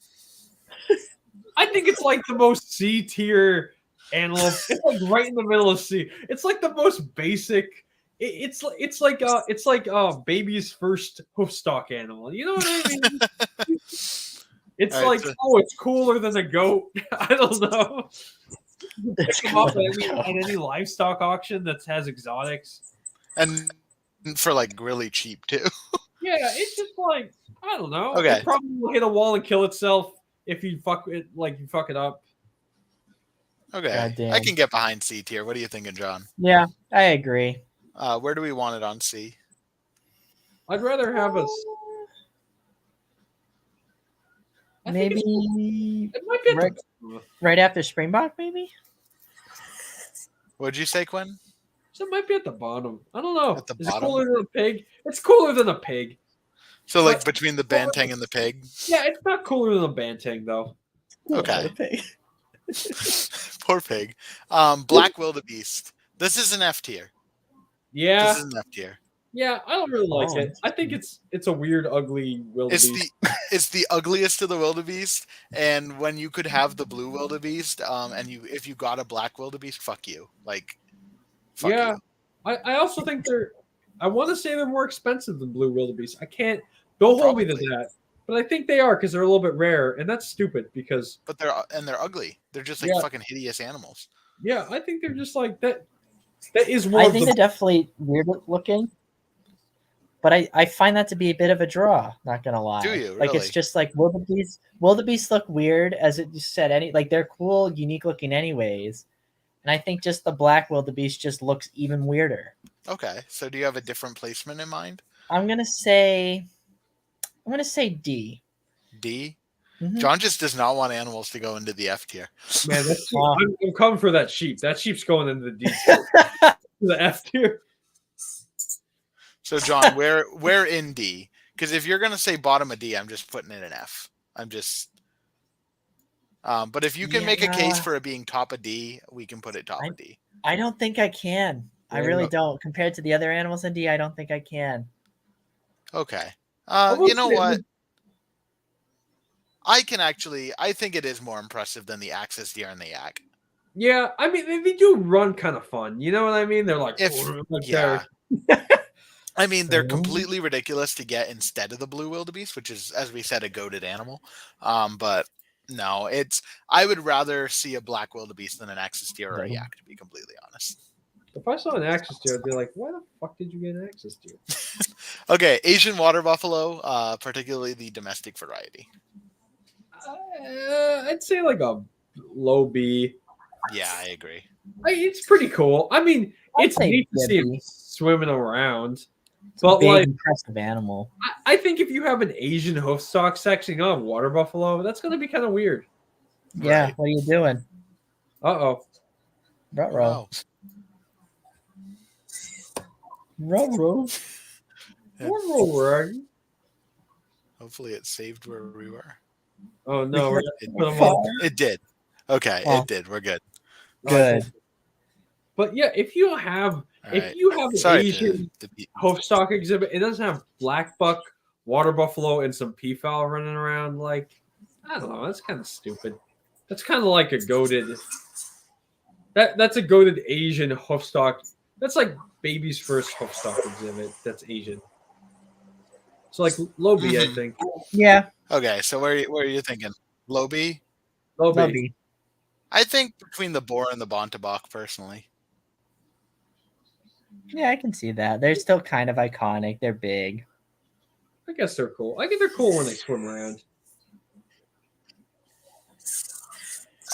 I think it's like the most C tier antelope. It's like right in the middle of C. It's like the most basic. It's like baby's first hoofstock animal. You know what I mean? It's All right, like, so- oh, it's cooler than a goat. I don't know. It's Come up cool. at any livestock auction that has exotics. And for like really cheap too. Yeah, it's just like, I don't know. Okay. It probably will hit a wall and kill itself if you fuck it up. Okay, Goddamn. I can get behind C tier. What are you thinking, John? Yeah, I agree. Where do we want it on C? I'd rather have a. I think Maybe it might be at the, right after Springbok, maybe. What'd you say, Quinn? so it might be at the bottom. I don't know. At the Is bottom? it cooler than a pig? It's cooler than a pig. So like But- between the banteng and the pig. Yeah, it's not cooler than a banteng though. Okay. Poor pig. Black wildebeest. This is an F tier. Yeah, This is an F tier. yeah. I don't really like Oh. it. I think it's a weird, ugly wildebeest. It's the ugliest of the wildebeest, and when you could have the blue wildebeest, and if you got a black wildebeest, fuck you. Like, fuck Yeah. you. I also think they're. I want to say they're more expensive than blue wildebeest. I can't. Don't hold me to Probably. that. But I think they are because they're a little bit rare, and that's stupid because But they're ugly. They're just like Yeah. fucking hideous animals. yeah, I think they're just like that. That is one I of think the they're definitely weird looking, but I find that to be a bit of a draw. Not gonna lie. Do you, Like it's really? just like wildebeest. Wildebeest look weird, as it just said. Like they're cool, unique looking, anyways. And I think just the black wildebeest just looks even weirder. Okay, so do you have a different placement in mind? I'm gonna say D. D. Mhm. John just does not want animals to go into the F tier. man. That's, Wow. I'm coming for that sheep. That sheep's going into the D the F tier. So John, where in D? Because if you're gonna say bottom of D, I'm just putting it in F. I'm just. But if you can make a case Yeah. for it being top of D, we can put it top of D. I don't think I can. I Yeah, really no. don't. Compared to the other animals in D, I don't think I can. Okay. I will You know say- what? I think it is more impressive than the axis deer and the yak. Yeah, I mean they do run kind of fun. You know what I mean? They're like, If like yeah. they're- I mean, they're Mhm. completely ridiculous to get instead of the blue wildebeest, which is, as we said, a goated animal. But no, I would rather see a black wildebeest than an axis deer or a Mhm. yak, to be completely honest. if I saw an axis deer, I'd be like, why the fuck did you get an axis deer? Okay, Asian water buffalo, particularly the domestic variety. I'd say like a low B. Yeah, I agree. It's pretty cool. I mean, I'd it's say neat to see him B. swimming around. It's a But big, like, impressive animal. I think if you have an Asian hoofstock section of water buffalo, that's going to be kind of weird. Yeah, Right. what are you doing? Uh-oh. Ruh-roh. Ruh-roh. Oh, hopefully it saved where we were. Oh no, we're It, gonna put 'em on. it did. Okay, Oh. it did. We're good. Good. But yeah, if you have All if right. you have an Sorry Asian to beat. hoofstock exhibit, it doesn't have black buck, water buffalo, and some peafowl running around. Like, I don't know. That's kind of stupid. That's kind of like a goated. That's a goated Asian hoofstock. That's like baby's first hoofstock exhibit. That's Asian. So like low B, I Mhm. think. Yeah, Okay, so where are you thinking? Low B? Low B. maybe. I think between the boar and the Bontebok, personally. Yeah, I can see that. They're still kind of iconic. They're big. I guess they're cool. I think they're cool when they swim around.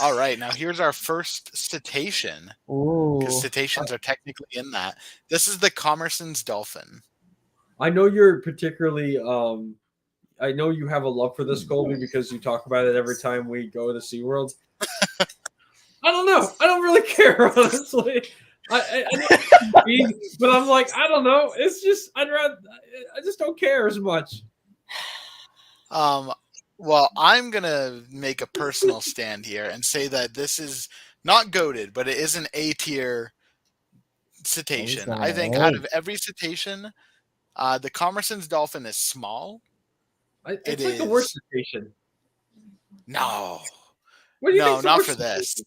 All right, now here's our first cetacean, Ooh. because cetaceans are technically in that. This is the Commerson's dolphin. I know you're particularly. I know you have a love for this, Colby, because you talk about it every time we go to SeaWorld. I don't know. I don't really care, honestly. But I'm like, I don't know. It's just I just don't care as much. Well, I'm gonna make a personal stand here and say that this is not goated, but it is an A tier cetacean. I think out of every cetacean, the Commerson's dolphin is small. It's like the worst cetacean. No. What do you No, think's the not worst for this. cetacean?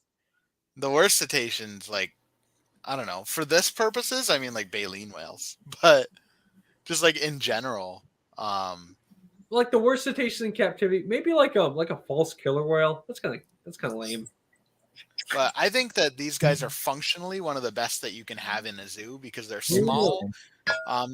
The worst cetaceans, like, I don't know. For this purposes, I mean like baleen whales, but just like in general, Like the worst cetacean in captivity, maybe like a false killer whale. That's kind of lame. but I think that these guys are functionally one of the best that you can have in a zoo because they're small.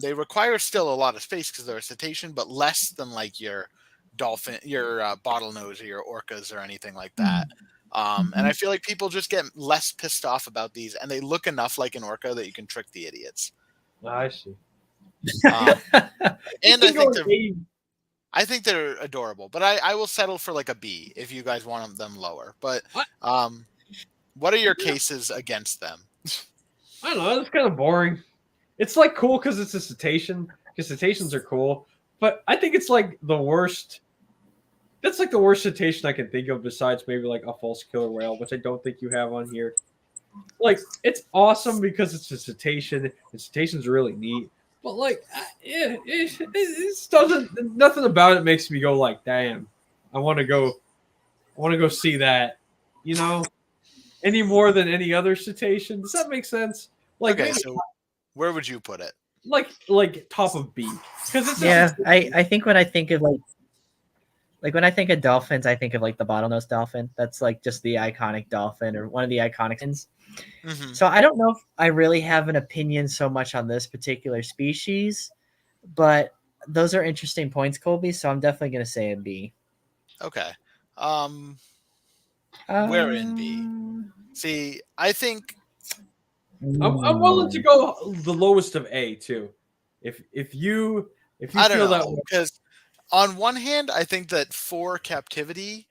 They require still a lot of space because they're a cetacean, but less than like your dolphin, your bottlenose, or your orcas, or anything like that. And I feel like people just get less pissed off about these, and they look enough like an orca that you can trick the idiots. I see. And I think they're adorable, but I will settle for like a B if you guys want them lower. But what are your cases against them? I don't know. It's kind of boring. It's like cool because it's a cetacean. Because cetaceans are cool, but I think it's like the worst. That's like the worst cetacean I can think of, besides maybe like a false killer whale, which I don't think you have on here. Like, it's awesome because it's a cetacean, and cetaceans are really neat. But like, it doesn't. Nothing about it makes me go like, "Damn, I want to go see that." You know, any more than any other cetacean. Does that make sense? Like, okay, so where would you put it? Like top of B, because it's I think when I think of like when I think of dolphins, I think of like the bottlenose dolphin. That's like just the iconic dolphin or one of the iconic ones. Mm-hmm. So I don't know if I really have an opinion so much on this particular species, but those are interesting points, Colby. So I'm definitely going to say a B. Okay. Where in B? See, I think I'm willing to go the lowest of A too. If you I don't feel know, that way. because on one hand, I think that for captivity,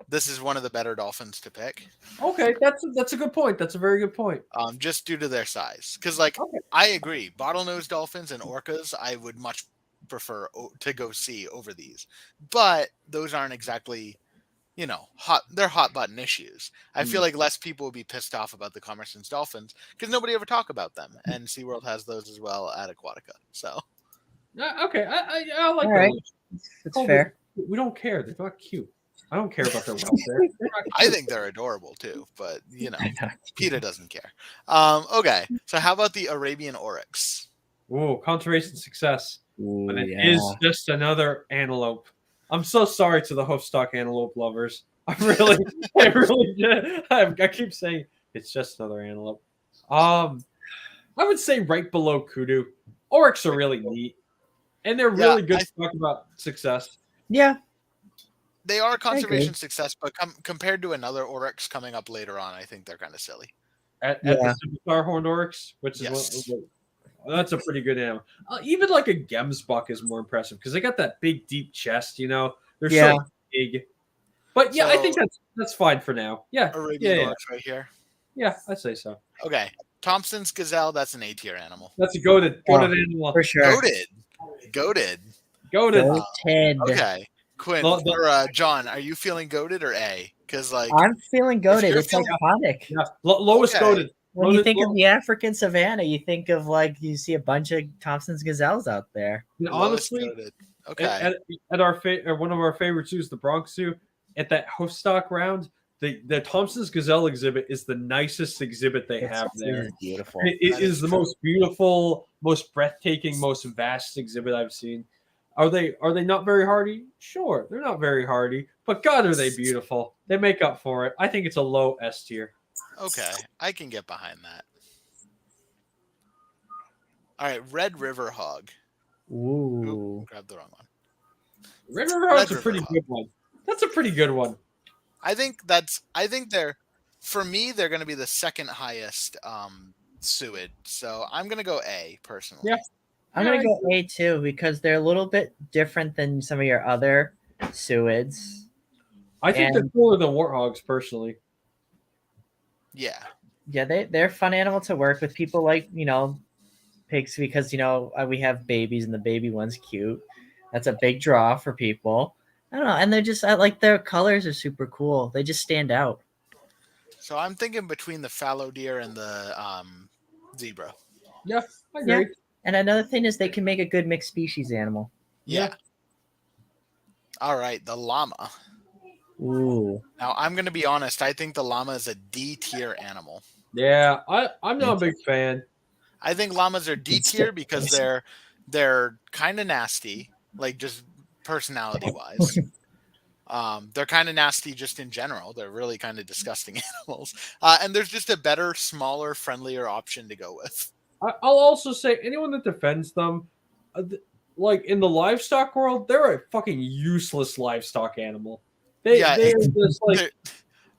this is one of the better dolphins to pick. Okay, that's a good point. That's a very good point. Just due to their size, because like I agree, bottlenose dolphins and orcas, I would much prefer to go see over these, but those aren't exactly, you know, they're hot button issues. I feel like less people would be pissed off about the Commerson's dolphins because nobody ever talk about them, and SeaWorld has those as well at Aquatica. So Okay, I like All right. those. That's fair. We don't care. They're not cute. I don't care about their welfare. I think they're adorable too, but you know, PETA doesn't care. Okay, so how about the Arabian oryx? Ooh, conservation success. Ooh, But it is just another antelope. I'm so sorry to the hoofstock antelope lovers. I keep saying it's just another antelope. I would say right below kudu. Oryx are really neat, and they're really good to talk about success. Yeah, they are conservation success, but compared to another oryx coming up later on, I think they're kind of silly. At the Superstar horned oryx, which is that's a pretty good animal. Even like a gemsbuck is more impressive because they got that big, deep chest. You know, they're so big. But yeah, I think that's fine for now. Yeah, Arabian oryx right here. Yeah, I'd say so. Okay, Thompson's gazelle. That's an A tier animal. That's a goated animal for sure. Goated. Okay, Quinn or John, are you feeling goated or A? Because like I'm feeling goated. It's iconic. Yeah, lowest goated. When you think of the African savannah, you think of like you see a bunch of Thompson's gazelles out there. And honestly, at one of our favorite zoos, the Bronx Zoo, at that hoofstock round, the Thompson's gazelle exhibit is the nicest exhibit they have there. It's beautiful. It is the most beautiful, most breathtaking, most vast exhibit I've seen. Are they not very hardy? Sure, they're not very hardy, but God, are they beautiful? They make up for it. I think it's a low S tier. Okay, I can get behind that. All right, Red River Hog. Ooh. Grabbed the wrong one. Red River Hog's a pretty good one. That's a pretty good one. I think they're, for me, they're going to be the second highest suid. So I'm going to go A personally. Yeah. I'm gonna go A too because they're a little bit different than some of your other suids. I think they're cooler than warthogs, personally. Yeah. Yeah, they're a fun animal to work with. People like pigs because we have babies and the baby one's cute. That's a big draw for people. I don't know, and they're just I like their colors are super cool. They just stand out. So I'm thinking between the fallow deer and the zebra. Yeah, I agree. Yeah. And another thing is they can make a good mixed species animal. Yeah. All right, the llama. Ooh. Now I'm going to be honest. I think the llama is a D tier animal. Yeah, I'm not a big fan. I think llamas are D tier because they're kind of nasty, like just personality wise. They're kind of nasty just in general. They're really kind of disgusting animals. And there's just a better, smaller, friendlier option to go with. I'll also say anyone that defends them, like in the livestock world, they're a fucking useless livestock animal. They're just like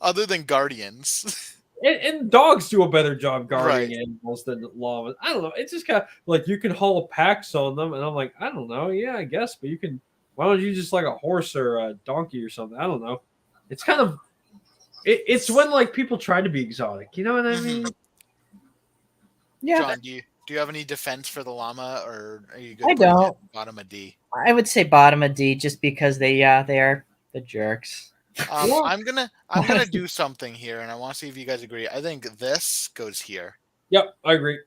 other than guardians. And dogs do a better job guarding Right. animals than llamas. I don't know. It's just kind of like you can haul packs on them, and I'm like, I don't know. Yeah, I guess, but you can. Why don't you just like a horse or a donkey or something? I don't know. It's kind of. It's when like people try to be exotic. You know what I mean? Yeah. John, do you have any defense for the llama, or are you good? I don't. Bottom of D. I would say bottom of D just because they are the jerks. I'm gonna do something here, and I want to see if you guys agree. I think this goes here. Yep, I agree.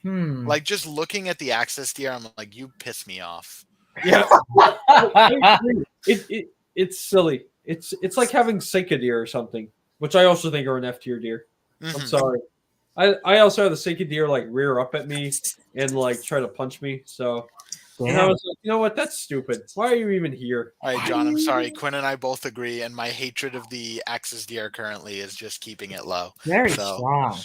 Like just looking at the axis deer, I'm like, you piss me off. Yeah, it's silly. It's like having Seika deer or something, which I also think are an F tier deer. Mm-hmm. I'm sorry. I also have the Seika deer like rear up at me and like try to punch me. So and I was like, you know what? That's stupid. Why are you even here? All right, John, I'm sorry. Quinn and I both agree, and my hatred of the axis deer currently is just keeping it low. Very strong.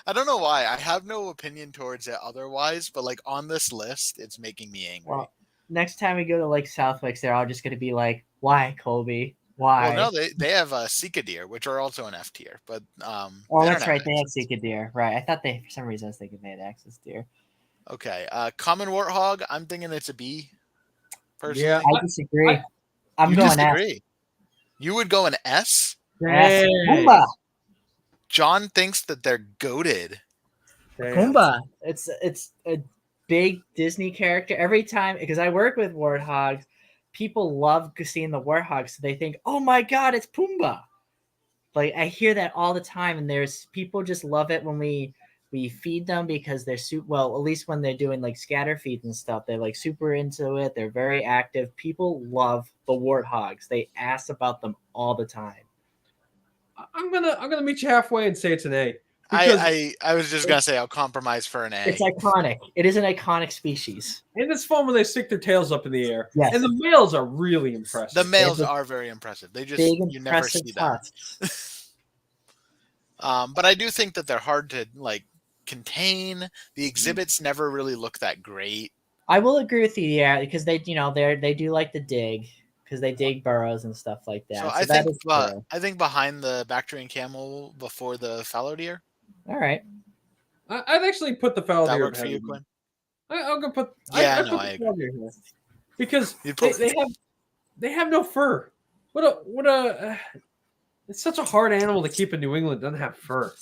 I don't know why. I have no opinion towards it otherwise, but like on this list, it's making me angry. Well, next time we go to like Southwicks, they're all just going to be like, "Why, Colby? Why?" Well, no, they have Sika deer, which are also an F tier, but oh, that's right. They have Sika deer, right? I thought they for some reason I was thinking they had axis deer. Okay, common warthog. I'm thinking it's a B. Personally, Yeah, I disagree. I'm going disagree. S. You would go an S. S. Pumbaa. John thinks that they're goated. Pumbaa. It's a big Disney character. Every time, because I work with warthogs, people love seeing the warthogs. So they think, "Oh my God, it's Pumbaa!" Like I hear that all the time, and there's people just love it when we feed them because they're well, at least when they're doing like scatter feeds and stuff, they're like super into it. They're very active. People love the warthogs. They ask about them all the time. I'm gonna meet you halfway and say it's an A. I was just gonna say I'll compromise for an A. It's iconic. It is an iconic species. And it's fun when they stick their tails up in the air. Yes. And the males are really impressive. The males are very impressive. They just you never see them. But I do think that they're hard to like contain. The exhibits never really look that great. I will agree with you, yeah, because they do like to dig because they dig burrows and stuff like that. So I think behind the Bactrian camel before the fallow deer. All right. I'd actually put the fallow deer. That work for you, Quinn? I'll go put. Yeah, no, I agree. Because they have no fur. What a it's such a hard animal to keep in New England. Doesn't have fur.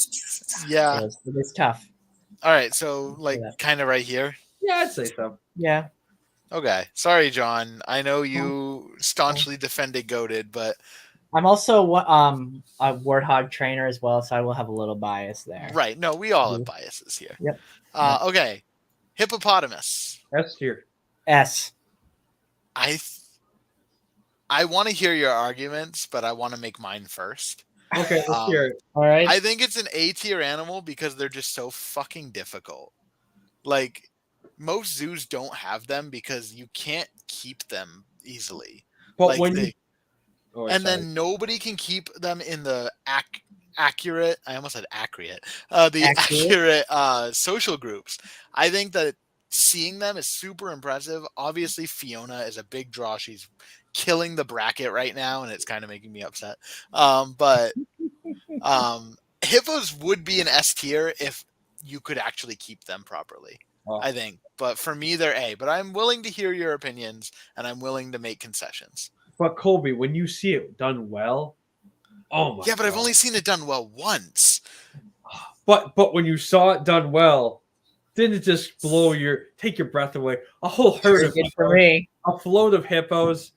Yeah, it's tough. All right, so like kind of right here. Yeah, I'd say so. Yeah. Okay, sorry, John. I know you staunchly defended goated, but I'm also a warthog trainer as well, so I will have a little bias there. Right. No, we all have biases here. Yep. Okay. Hippopotamus. S tier. S. I want to hear your arguments, but I want to make mine first. Okay, let's hear it. All right. I think it's an A tier animal because they're just so fucking difficult. Like most zoos don't have them because you can't keep them easily. But like then nobody can keep them in the accurate. I almost said accurate. Accurate social groups. I think that seeing them is super impressive. Obviously, Fiona is a big draw. She's killing the bracket right now, and it's kind of making me upset. But hippos would be an S tier if you could actually keep them properly, I think. But for me, they're A. But I'm willing to hear your opinions, and I'm willing to make concessions. But Colby, when you see it done well, oh my! Yeah, but God. I've only seen it done well once. But when you saw it done well, didn't it just take your breath away? A whole herd of hippos, for me. a float of hippos.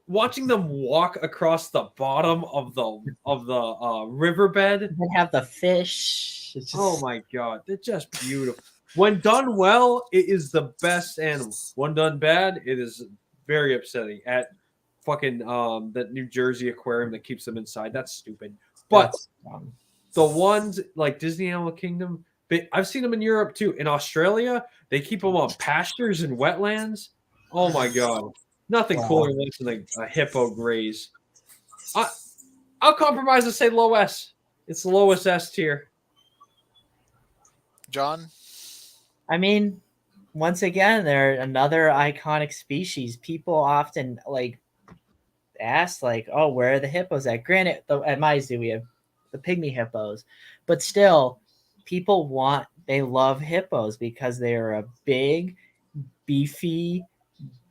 Watching them walk across the bottom of the riverbed and have the fish. It's just... Oh my God, they're just beautiful. When done well, it is the best animal. When done bad, it is very upsetting. At fucking that New Jersey aquarium that keeps them inside, that's stupid. But the ones like Disney Animal Kingdom, I've seen them in Europe too. In Australia, they keep them on pastures and wetlands. Oh my God. Nothing cooler than a hippo graze. I'll compromise and say low S. It's the lowest S tier. John? I mean, once again, they're another iconic species. People often ask, oh, where are the hippos at? Granted, at my zoo, we have the pygmy hippos. But still, they love hippos because they are a big, beefy,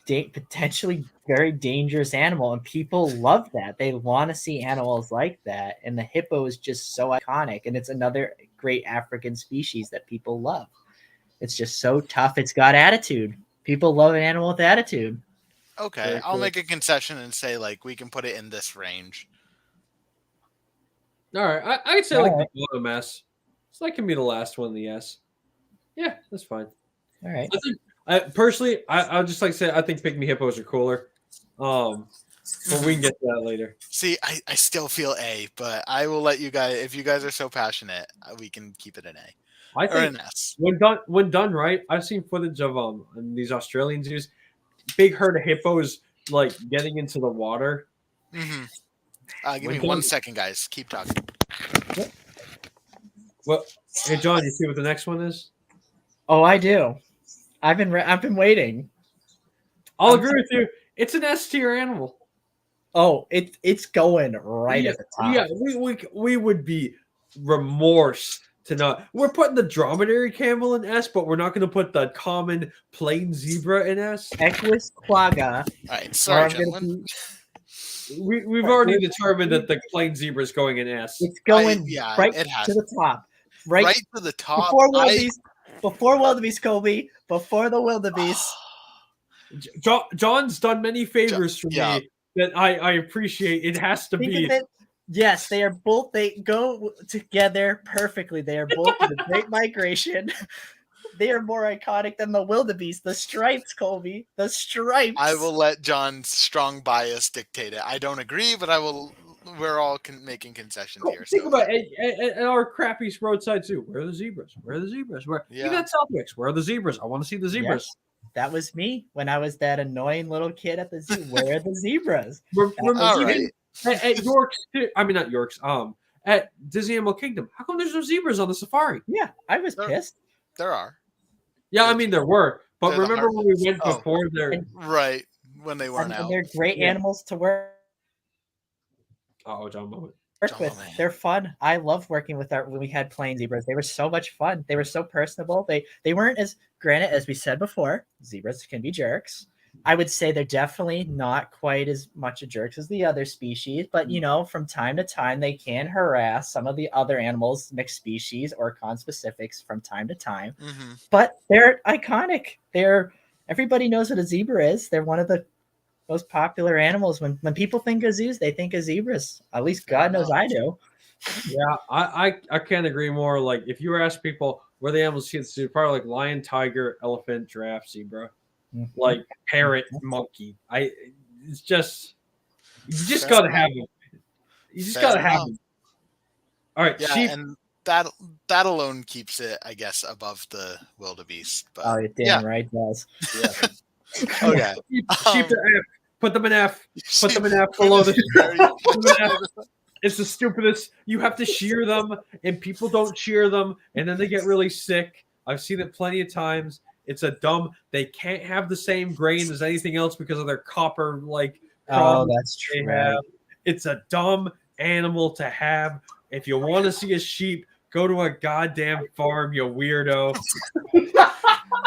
potentially very dangerous animal, and people love that. They want to see animals like that, and the hippo is just so iconic, and it's another great African species that people love. It's just so tough. It's got attitude. People love an animal with attitude. Okay, I'll make a concession and say we can put it in this range. All right, I'd say the bottom S. So that can be the last one in the S. Yeah, that's fine. All right. Personally, I'll just say I think pygmy hippos are cooler. But we can get to that later. See, I still feel A, but I will let you guys. If you guys are so passionate, we can keep it an A. I think an S. When done right, I've seen footage of in these Australian zoos, big herd of hippos getting into the water. Mm-hmm. Give me 1 second, guys. Keep talking. Well, hey John, you see what the next one is? Oh, I do. I've been waiting. I'll agree with you. It's an S tier animal. Oh, it's going right at the top. Yeah, we would be remorse to not. We're putting the dromedary camel in S, but we're not going to put the common plain zebra in S. Equus quagga. All right, sorry, gentlemen. We've already determined that the plain zebra is going in S. It's going right to the top. Right to the top. Before wildebeest, Colby. Before the wildebeest. John's done many favors for me that I appreciate. It has to be. Yes, they are both. They go together perfectly. They are both in the Great Migration. They are more iconic than the wildebeest. The stripes, Colby. The stripes. I will let John's strong bias dictate it. I don't agree, but I will. We're all making concessions here. Think about it. At our crappy roadside zoo, where are the zebras? Where are the zebras? You got Southwicks. Where are the zebras? I want to see the zebras. Yes, that was me when I was that annoying little kid at the zoo. Where are the zebras? At York's, I mean not York's. At Disney Animal Kingdom, how come there's no zebras on the safari? Yeah, I was pissed. There are. Yeah, I mean there were, but remember when we went before there? Right, when they weren't out. They're great animals to work. John moment. Work with. They're fun. I love working with when we had plain zebras. They were so much fun. They were so personable. They weren't as granted as we said before. Zebras can be jerks. I would say they're definitely not quite as much a jerks as the other species, but from time to time they can harass some of the other animals, mixed species or conspecifics from time to time. Mm-hmm. But they're iconic. Everybody knows what a zebra is. They're one of the most popular animals. When people think of zoos, they think of zebras. At least God knows I do. Yeah, I can't agree more. If you ask people where the animals see the zoo, probably lion, tiger, elephant, giraffe, zebra. Parrot, monkey. It's just you just gotta have them. You just gotta have them. All right, sheep. And that alone keeps it, I guess, above the wildebeest. But it damn right does. Yeah. Okay. Sheep are F. Put them in F. Put them in F below the. It's the stupidest. You have to shear them, and people don't shear them, and then they get really sick. I've seen it plenty of times. It's a dumb. They can't have the same grain as anything else because of their copper like. Oh, that's they true. have. It's a dumb animal to have. If you want to see a sheep, go to a goddamn farm, you weirdo.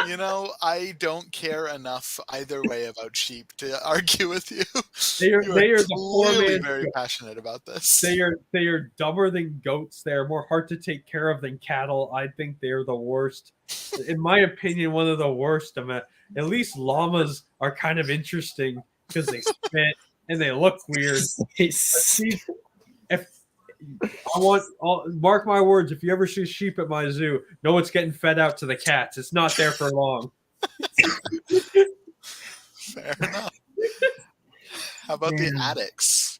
You know, I don't care enough either way about sheep to argue with you. They are the poor clearly man's very goat. passionate about this. They are dumber than goats. They are more hard to take care of than cattle. I think they are the worst. In my opinion, one of the worst. At least llamas are kind of interesting because they spit and they look weird. If mark my words, if you ever see sheep at my zoo, know it's getting fed out to the cats. It's not there for long. Fair enough. How about the Addicts?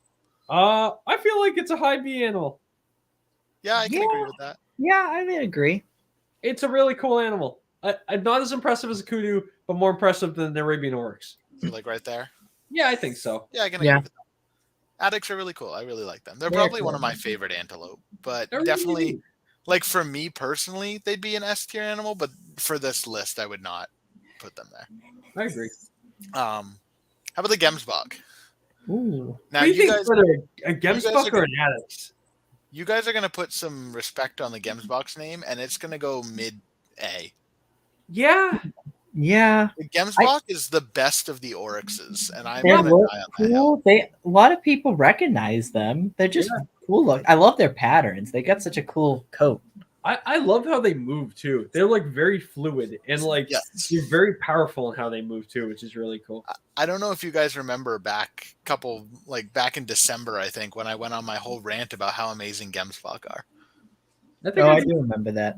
I feel like it's a high B animal. Yeah, I can agree with that. Yeah, I may agree. It's a really cool animal. Not as impressive as a kudu, but more impressive than the Arabian oryx. So, like right there? Yeah, I think so. Yeah, I can agree with that. Addicts are really cool. I really like them. They're probably cool. one of my favorite antelope, but They're really definitely, neat. like for me personally, they'd be an S tier animal, but for this list, I would not put them there. I agree. How about the Gemsbok? Ooh. Now What do you you think guys, for a Gemsbok or an Addicts? you guys are gonna put some respect on the Gemsbok's name, and it's gonna go mid A. Yeah, Yeah, The Gemsbok is the best of the Oryxes, and I'm they gonna look die on that hill. cool. A lot of people recognize them. They're just cool look. I love their patterns. They got such a cool coat. I love how they move too. They're like very fluid and like Yes. they're very powerful in how they move too, which is really cool. I don't know if you guys remember back in December, I think, when I went on my whole rant about how amazing Gemsbok are. I think Oh, I I do remember that.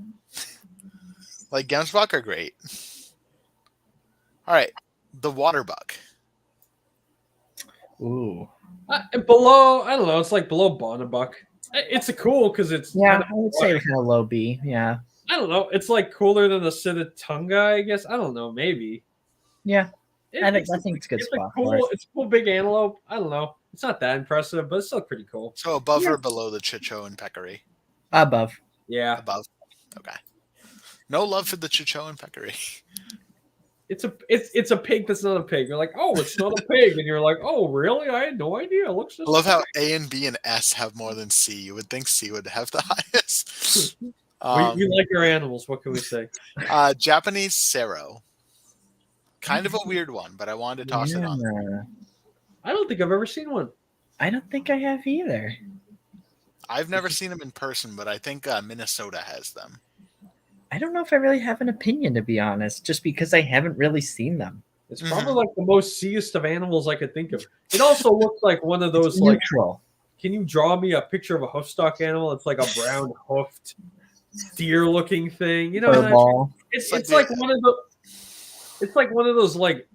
Like Gemsbok are great. All right, the Waterbuck. Ooh. below. I don't know. It's like below Bonnebuck. It's a cool because it's Yeah, kind I would say kind of low B. Yeah. I don't know. It's like cooler than the Sitatunga, I guess. I don't know. Maybe. Yeah. I think it's a good It's spot a cool. for it. It's a cool big antelope. I don't know. It's not that impressive, but it's still pretty cool. So above or below the Chicho and Peccary? Above. Yeah, Above. Okay. No love for the Chicho and Peccary. it's a pig that's not a pig. You're like, oh, it's not a pig, and you're like, oh, really? I had no idea. It looks just. I love how A and B and S have more than C. You would think C would have the highest. We like our animals. What can we say? Japanese Sero. Kind of a weird one, but I wanted to toss it on. Yeah. I don't think I've ever seen one. I don't think I have either. I've never seen them in person, but I think Minnesota has them. I don't know if I really have an opinion, to be honest, just because I haven't really seen them. It's probably like the most seest of animals I could think of. It also looks like one of those It's like. neutral. Can you draw me a picture of a hoofstock animal? It's like a brown hoofed deer-looking thing. You know what I mean? Furball. It's like one of the. It's like one of those like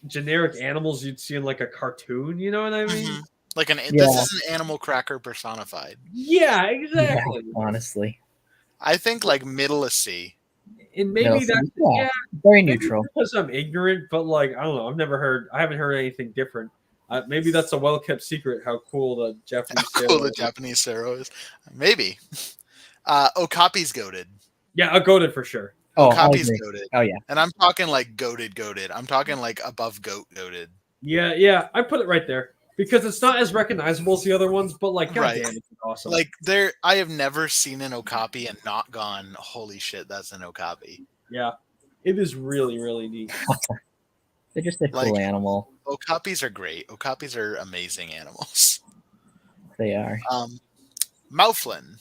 generic animals you'd see in like a cartoon. You know what I mean? Mhm. Like this Yeah. is an animal cracker personified. Yeah, exactly. Yeah, honestly. I think like middle of C. And maybe Middle that's seat, yeah, yeah, very maybe neutral. because I'm ignorant, but like I don't know. I haven't heard anything different. Maybe that's a well kept secret. How cool the Japanese. How cool the Japanese Sero is. Maybe. Okapi's goated. Yeah, a goated for sure. Oh, I Okapi's agree. goated. Oh, yeah. And I'm talking like goated. I'm talking like above goated. Yeah, I put it right there because it's not as recognizable as the other ones, but like, Right. goddamn, it's awesome. Like I have never seen an Okapi and not gone, holy shit, that's an Okapi. yeah, it is really, really neat. They're just a cool Like- animal. Okapis are great. Okapis are amazing animals. They are. Mouflin.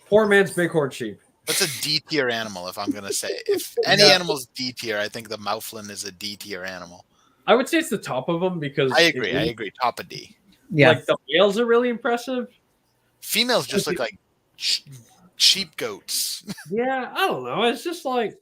Poor man's bighorn sheep. That's a D tier animal, if I'm gonna say. If any Yeah. animal's D tier, I think the Mouflin is a D tier animal. I would say it's the top of them because I agree. Top of D. Yeah. Like the males are really impressive. Females just look like sheep goats. Yeah, I don't know. It's just like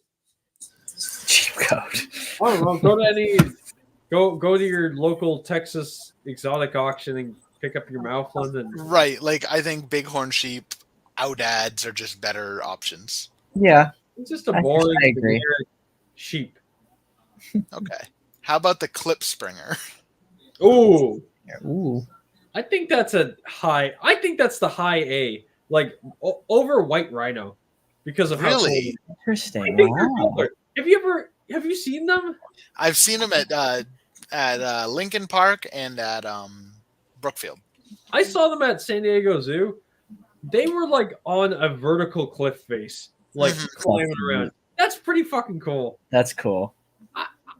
Cheap coat. I don't know. Go to your local Texas exotic auction and pick up your Mouflin and Right. Like I think bighorn sheep, oudads are just better options. Yeah. it's just a I boring agree. generic sheep. Okay. How about the clip springer? Ooh, Ooh. I think that's the high A. Like over white rhino. because of how cool Really? I Interesting. think they're Wow. cooler. Have you seen them? I've seen them at Lincoln Park and at Brookfield. I saw them at San Diego Zoo. They were like on a vertical cliff face, like Mhm. climbing around. That's pretty fucking cool. That's cool.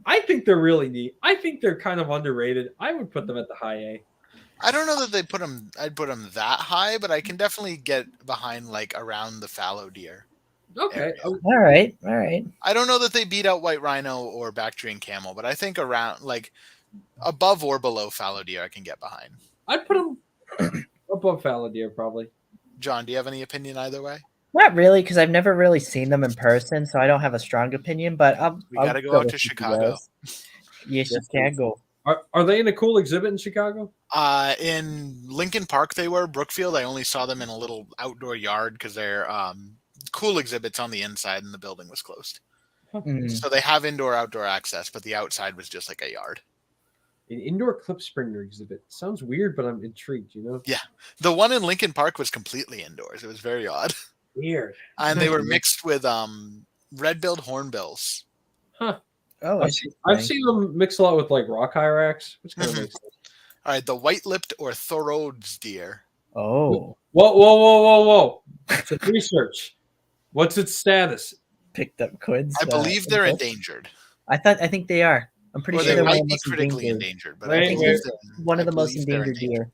I think they're really neat. I think they're kind of underrated. I would put them at the high A. I don't know that I'd put them that high, but I can definitely get behind like around the fallow deer. Okay. area. All right. All right. I don't know that they beat out white rhino or Bactrian camel, but I think around like above or below fallow deer I can get behind. I'd put them above fallow deer probably. John, do you have any opinion either way? Not really, because I've never really seen them in person, so I don't have a strong opinion. But We gotta go out to with you Chicago. guys. Yeah, Chicago. Are they in a cool exhibit in Chicago? In Lincoln Park they were. Brookfield, I only saw them in a little outdoor yard because they're cool exhibits on the inside and the building was closed. Mm. So they have indoor-outdoor access, but the outside was just like a yard. An indoor clip springer exhibit. Sounds weird, but I'm intrigued, you know? The one in Lincoln Park was completely indoors. It was very odd. Weird. And they were mixed with red-billed hornbills. Oh, I've seen them mix a lot with like rock hyrax, which kind of Mhm. makes sense. All right, the white-lipped or Thorod's deer. Oh, Whoa. It's a research. What's its status? picked up quids. I believe they're info. endangered. I think they are. I'm pretty Or sure they they're one might of the be most critically endangered. endangered, but Wait, I believe wait. they're- One of the I most believe they're endangered deer.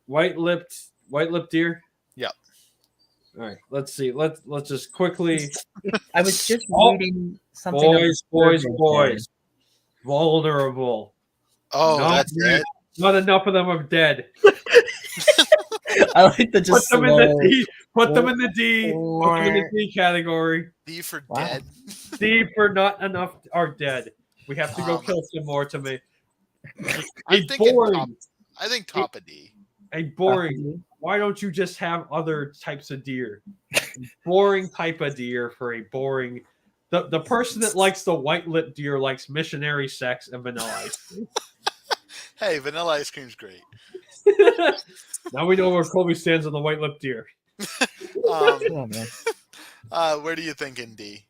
White-lipped deer? Yep. All right, let's see. Let's just quickly I was just Oh, reading something. on the boys. survey. Vulnerable. Oh, Not that's yet. it. Not enough of them are dead. I like the just Put them in slow. the D. Put them in the D. Put them in the D category. D for Wow. dead. D for not enough are dead. We have to go kill some more to me. I'm thinking boring. top, I think top of D. A boring. Why don't you just have other types of deer? Boring type of deer for a boring. The person that likes the white-lipped deer likes missionary sex and vanilla ice cream. Hey, vanilla ice cream's great. Now we know where Colby stands on the white-lipped deer. Oh, man. Where do you think in D?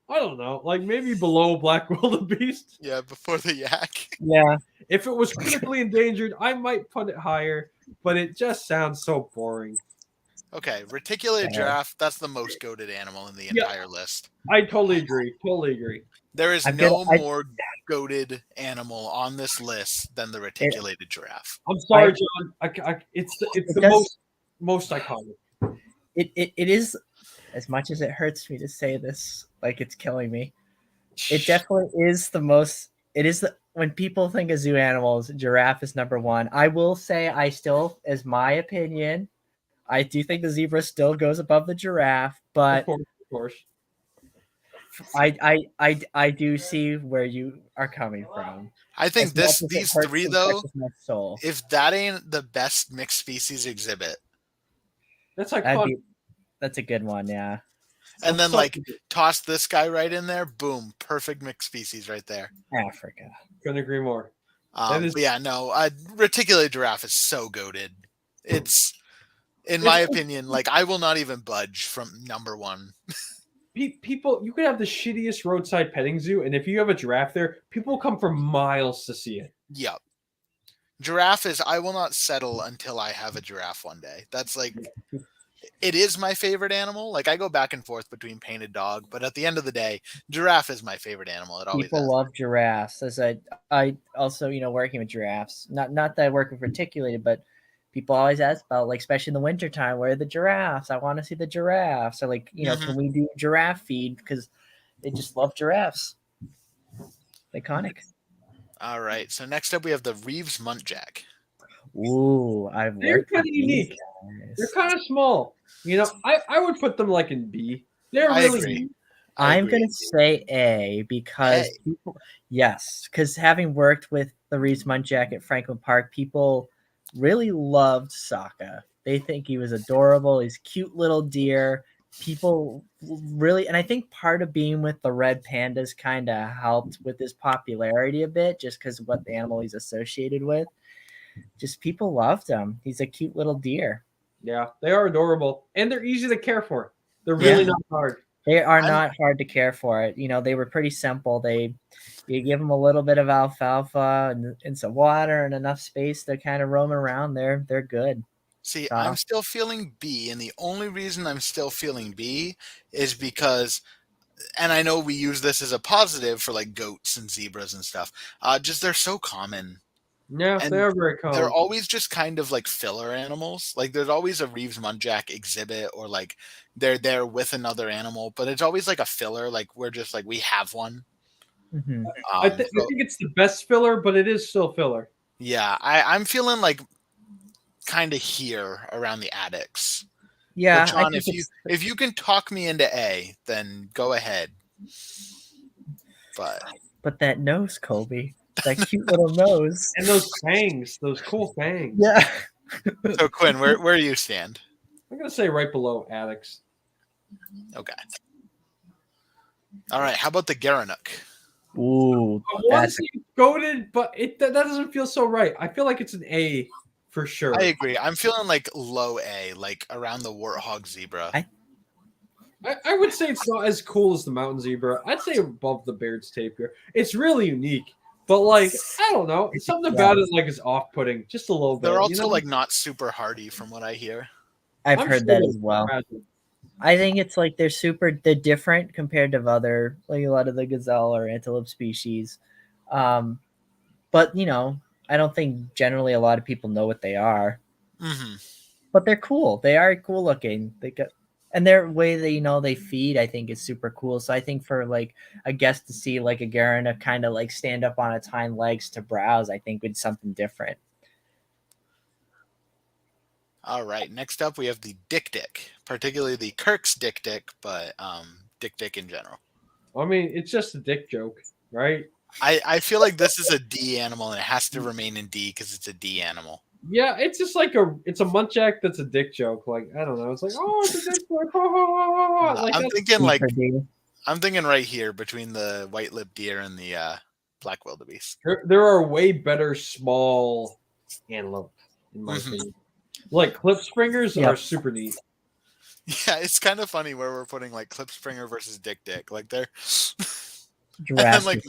I don't know, like maybe below black wildebeest. Yeah, before the yak. Yeah, If it was critically endangered, I might put it higher, but it just sounds so boring. Okay, reticulated Yeah. giraffe. That's the most goated animal in the Yeah. entire list. I totally agree. There is I've no got- I- more goated animal on this list than the reticulated giraffe. I'm sorry, John. It's the does- most iconic. it is. As much as it hurts me to say this, like it's killing me. It definitely is the most. It is when people think of zoo animals, giraffe is number one. I will say, I still, as my opinion, I do think the zebra still goes above the giraffe, but Of course. I do see where you are coming from. I think As much as it these hurts three and though, touches my soul. if that ain't the best mixed species exhibit, That's That'd iconic. be- That's a good one, yeah. and then So- like toss this guy right in there, boom, perfect mixed species right there. Africa. Couldn't agree more. That is- But yeah, no, reticulated giraffe is so goated. It's, in my opinion, like I will not even budge from number one. People, you could have the shittiest roadside petting zoo, and if you have a giraffe there, people will come for miles to see it. Yep. Giraffe is, I will not settle until I have a giraffe one day. That's like, it is my favorite animal. Like I go back and forth between painted dog, but at the end of the day, giraffe is my favorite animal. It always People has. love giraffes. As I also, working with giraffes. Not that I work with reticulated, but people always ask about, like, especially in the wintertime, where are the giraffes? I want to see the giraffes. Or like, can we do giraffe feed? Because they just love giraffes. Iconic. All right. So next up we have the Reeves Muntjac. Ooh, I've They're worked with kind of unique. these They're guys. kind of small. I would put them like in B. They're I really agree. neat. I I'm agree. gonna say A because A. people, yes, because having worked with the Reeves Muntjac at Franklin Park, people really loved Sokka. They think he was adorable. He's a cute little deer. People really, and I think part of being with the red pandas kind of helped with his popularity a bit, just because of what the animal he's associated with. Just people loved him. He's a cute little deer. Yeah, they are adorable, and they're easy to care for. They're really Yeah. not hard. They are I'm- not hard to care for. It. They were pretty simple. You give them a little bit of alfalfa and some water and enough space to kind of roam around. They're good. See, Uh, I'm still feeling B, and the only reason I'm still feeling B is because, and I know we use this as a positive for like goats and zebras and stuff. Just they're so common. Yeah, And they are very they're common. always just kind of like filler animals. Like there's always a Reeves Munjak exhibit, or like they're there with another animal, but it's always like a filler. Like we're just like we have one. mhm. I think it's the best filler, but it is still filler. Yeah, I'm feeling like kind of here around the attics. Yeah, But I John, think if you can talk me into A, then go ahead. But that nose, Colby, that cute little nose. and those fangs, those cool fangs. Yeah. So Quinn, where do you stand? I'm gonna say right below Addicts. Okay. All right. How about the Garanuk? Ooh, I want to see it goated, but that doesn't feel so right. I feel like it's an A for sure. I agree. I'm feeling like low A, like around the warthog zebra. I would say it's not as cool as the mountain zebra. I'd say above the Baird's tapir. It's really unique, but like I don't know, something about it like is off-putting, just a little bit. They're also like not super hardy, from what I hear. I've I'm heard sure that they as well. imagine. I think it's like they're different compared to other, like a lot of the gazelle or antelope species. But I don't think generally a lot of people know what they are. Mm-hmm. But they're cool. They are cool looking. And their way that they feed, I think, is super cool. So I think for like a guest to see like a Garana kind of like stand up on its hind legs to browse, I think would be something different. All right. Next up, we have the dik-dik, particularly the Kirk's dik-dik, but dik-dik in general. I mean, it's just a dick joke, right? I feel like this is a D animal, and it has to remain in D because it's a D animal. Yeah, it's just like it's a muntjac that's a dick joke. Like I don't know, it's like it's a dick joke. Like, I'm thinking right here between the white-lipped deer and the black wildebeest. There are way better small antelope in my opinion. Like Klipspringers are super neat. Yeah, it's kind of funny where we're putting like Klipspringer versus Dik-Dik. Like they're Jurassic.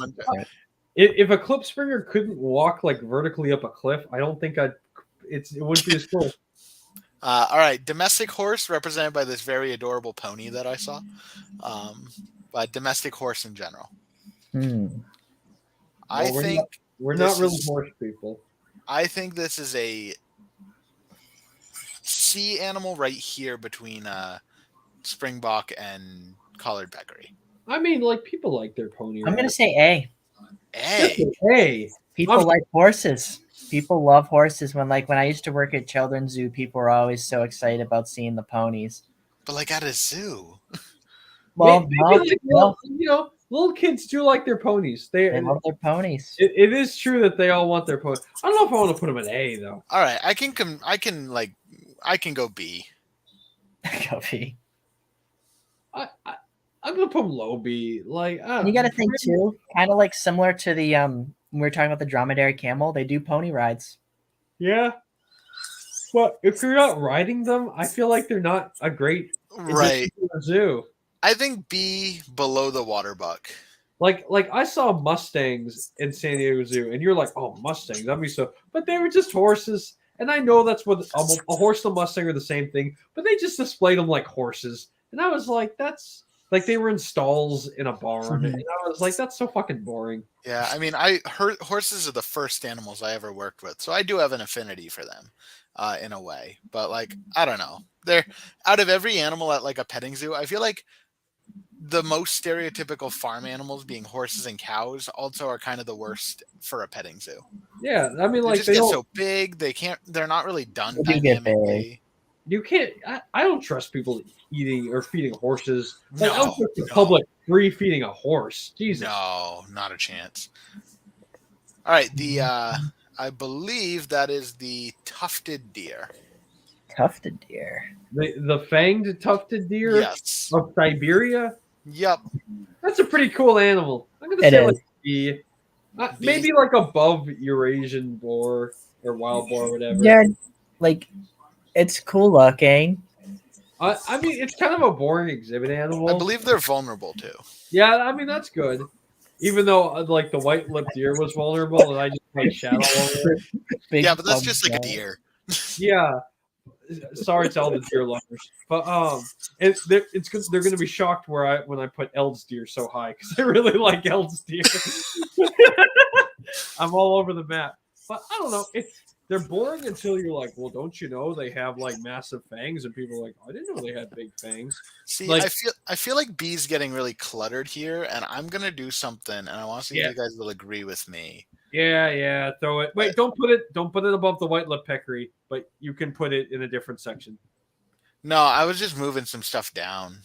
If a Klipspringer couldn't walk like vertically up a cliff, I don't think it wouldn't be as cool. All right, domestic horse represented by this very adorable pony that I saw. But domestic horse in general. I think we're not really horse people. I think this is a C animal right here between Springbok and collared peccary. I mean, like people like their pony. I'm gonna say A. A. People like horses. People love horses. When I used to work at Children's Zoo, people were always so excited about seeing the ponies. But like at a zoo. Well, little kids do like their ponies. They love their ponies. It is true that they all want their ponies. I don't know if I want to put them in A though. All right, I can go B. Go B. I'm gonna put them low B. Like you got to think too, kind of like similar to the when we were talking about the dromedary camel. They do pony rides. Yeah, but if you're not riding them, I feel like they're not a great zoo. I think B below the waterbuck. Like I saw Mustangs in San Diego Zoo, and you're like, oh, Mustangs, that'd be so. But they were just horses, and I know that's what a horse and a Mustang are the same thing, but they just displayed them like horses, and I was like, that's like they were in stalls in a barn, and I was like, that's so fucking boring. Yeah, I mean, horses are the first animals I ever worked with, so I do have an affinity for them, in a way. But like, I don't know, they're out of every animal at like a petting zoo, I feel like the most stereotypical farm animals, being horses and cows, also are kind of the worst for a petting zoo. Yeah, I mean, like they get so big, they're not really done dynamically. You can't. I don't trust people eating or feeding horses. Like, No, the public free feeding a horse. Jesus. No, not a chance. All right, I believe that is the tufted deer. Tufted deer. The fanged tufted deer. Yes. Of Siberia. Yep. That's a pretty cool animal. I'm gonna say like B. Maybe like above Eurasian boar or wild boar or whatever. Yeah, like it's cool looking. I mean, it's kind of a boring exhibit animal. I believe they're vulnerable too. Yeah, I mean that's good. Even though like the white-lipped deer was vulnerable, and I just like shadow over it. Yeah, but that's just like a deer. Yeah, sorry to all the deer lovers, but it's good. They're going to be shocked when I put Eld's deer so high because I really like Eld's deer. I'm all over the map, but I don't know. They're boring until you're like, well, don't you know they have like massive fangs? And people are like, I didn't know they had big fangs. See, Like, I feel like B's getting really cluttered here, and I'm gonna do something, and I want to see if you guys will agree with me. yeah, throw it. Wait, don't put it above the white lip peccary, but you can put it in a different section. No, I was just moving some stuff down.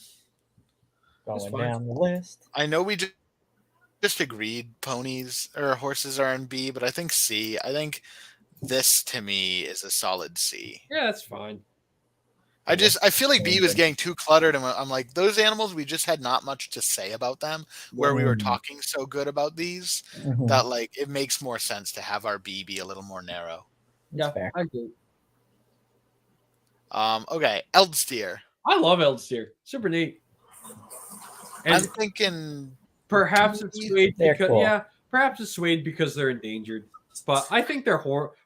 Going down the list. I know we just agreed ponies or horses are in B, but I think C. I think this to me is a solid C. Yeah, that's fine. I feel like B was getting too cluttered, and I'm like, those animals, we just had not much to say about them, where we were talking so good about these that like it makes more sense to have our B be a little more narrow. Yeah, I agree. Okay, Eldsteer. I love Eldsteer. Super neat. And I'm thinking perhaps it's swayed because cool. perhaps it's swayed because they're endangered. But I think their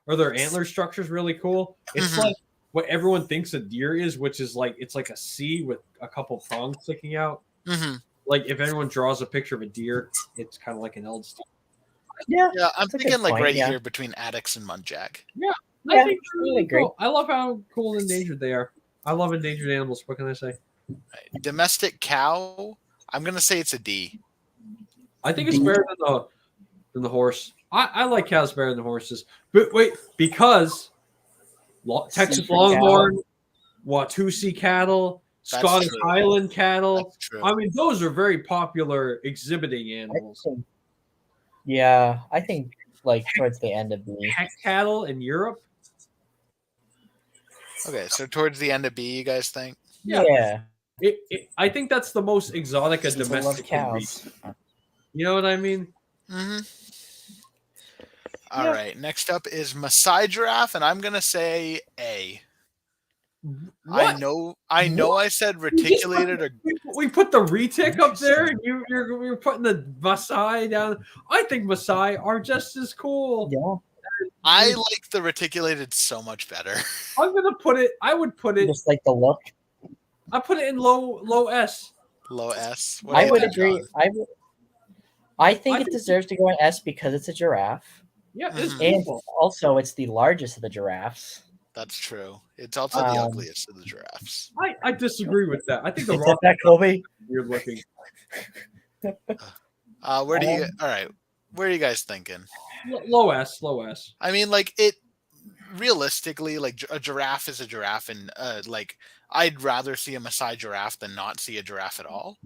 antler structure is really cool. It's like what everyone thinks a deer is, which is like it's like a C with a couple prongs sticking out. Like if anyone draws a picture of a deer, it's kind of like an Eldsteer. Yeah, I'm thinking like here between Addax and Muntjac. Yeah, I think they're really cool. I love how cool and endangered they are. I love endangered animals. What can I say? Right. Domestic cow. I'm gonna say it's a D. I think it's better than the horse. I like cows better than horses. But wait, because Texas Longhorn, Watusi cattle, Scottish Highland cattle. I mean, those are very popular exhibiting animals. I think like towards the end of the heck cattle in Europe. Okay, so towards the end of B, you guys think? Yeah. I think that's the most exotic a domestic cows. You know what I mean? All right. Next up is Maasai giraffe, and I'm gonna say A. What? I know. I said reticulated. We put the retic up there, and you're putting the Maasai down. I think Maasai are just as cool. Yeah. I like the reticulated so much better. I'm gonna put it. I would put it just like the look. I put it in low S. Low S. I would agree. I think it deserves to go in S because it's a giraffe. Yeah, and also it's the largest of the giraffes. That's true. It's also the ugliest of the giraffes. I disagree with that. I think the rock that Kobe weird looking. Where do you? All right, where are you guys thinking? Low S. I mean, like it. Realistically, like a giraffe is a giraffe, and like I'd rather see a Maasai giraffe than not see a giraffe at all.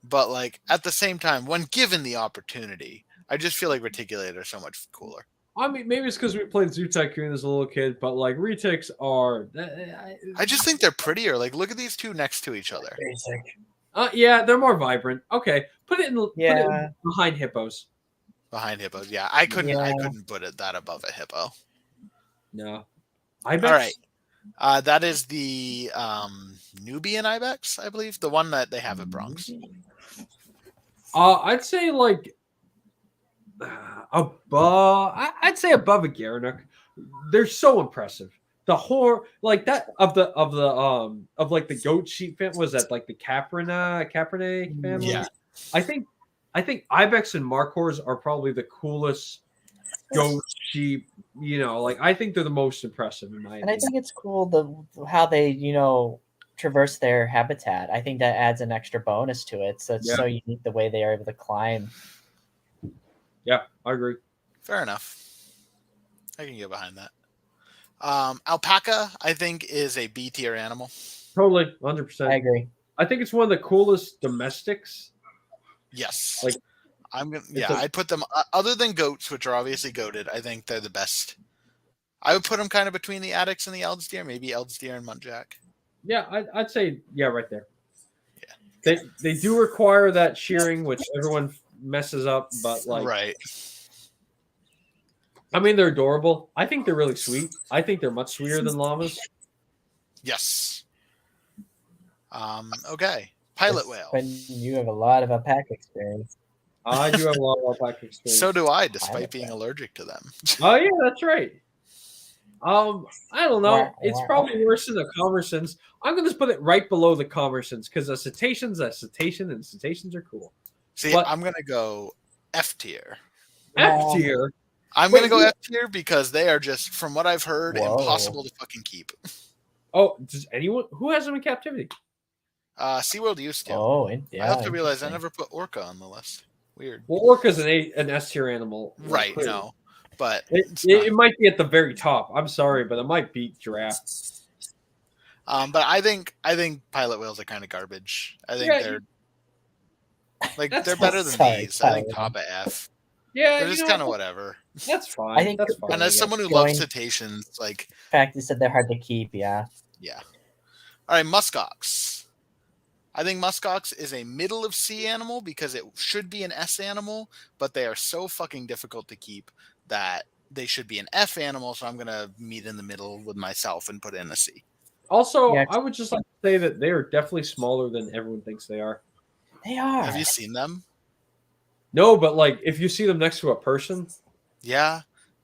But like at the same time, when given the opportunity, I just feel like reticulated are so much cooler. I mean, maybe it's because we played Zoo Tycoon as a little kid, but like retics are. I just think they're prettier. Like, look at these two next to each other. Yeah, they're more vibrant. Okay, put it in behind hippos. Behind hippos, yeah. I couldn't put it that above a hippo. No, ibex. All right, that is the Nubian ibex, I believe, the one that they have at Bronx. I'd say like above. I'd say above a Gerenuk. They're so impressive. The like that of like the goat sheep family. Was that like the Caprinae family? Yeah, I think ibex and markhors are probably the coolest goat sheep. You know, like I think they're the most impressive in my opinion. And I think it's cool how they traverse their habitat. I think that adds an extra bonus to it. So it's so unique the way they are able to climb. Yeah, I agree. Fair enough. I can get behind that. Alpaca, I think, is a B tier animal. Totally, 100%. I agree. I think it's one of the coolest domestics. Yes. Like I'd put them other than goats, which are obviously goated. I think they're the best. I would put them kind of between the Addax and the Eldsdeer, maybe Eldsdeer and Muntjac. Yeah, I'd say right there. Yeah. They do require that shearing, which everyone messes up, but like right. I mean, they're adorable. I think they're really sweet. I think they're much sweeter than llamas. Yes. Okay. Pilot whale. When you have a lot of alpaca experience. I do have a lot of alpaca experience. So do I, despite Pilot being whale. allergic to them. Oh yeah, that's right. I don't know. Wah, It's wah. probably worse than the commersons. I'm gonna just put it right below the commersons because a cetacean's a cetacean, and cetaceans are cool. See, But- I'm gonna go F tier. F tier. I'm Wait, gonna go who- F tier because they are just, from what I've heard, Whoa. impossible to fucking keep. Oh, does anyone who has them in captivity? SeaWorld used to. Yeah. I also realized I interesting. never put orca on the list. Weird. Well, orca's an S tier animal, Right, clearly. no. But It might be at the very top. I'm sorry, but it might beat giraffe. but I think pilot whales are kind of garbage. I think Yeah, they're like That's they're better than sorry, these. I think pilot top of F. Yeah, They're just kind of whatever. That's fine. I think that's the- fine. And as I someone who guess. loves Going- cetaceans, like In fact, you said they're hard to keep. Yeah. yeah. All right, muskox. I think muskox is a middle of C animal because it should be an S animal, but they are so fucking difficult to keep that they should be an F animal. So I'm gonna meet in the middle with myself and put in a C. Also, Yeah. I would just like to say that they are definitely smaller than everyone thinks they are. They are. Have you seen them? No, but like if you see them next to a person, Yeah.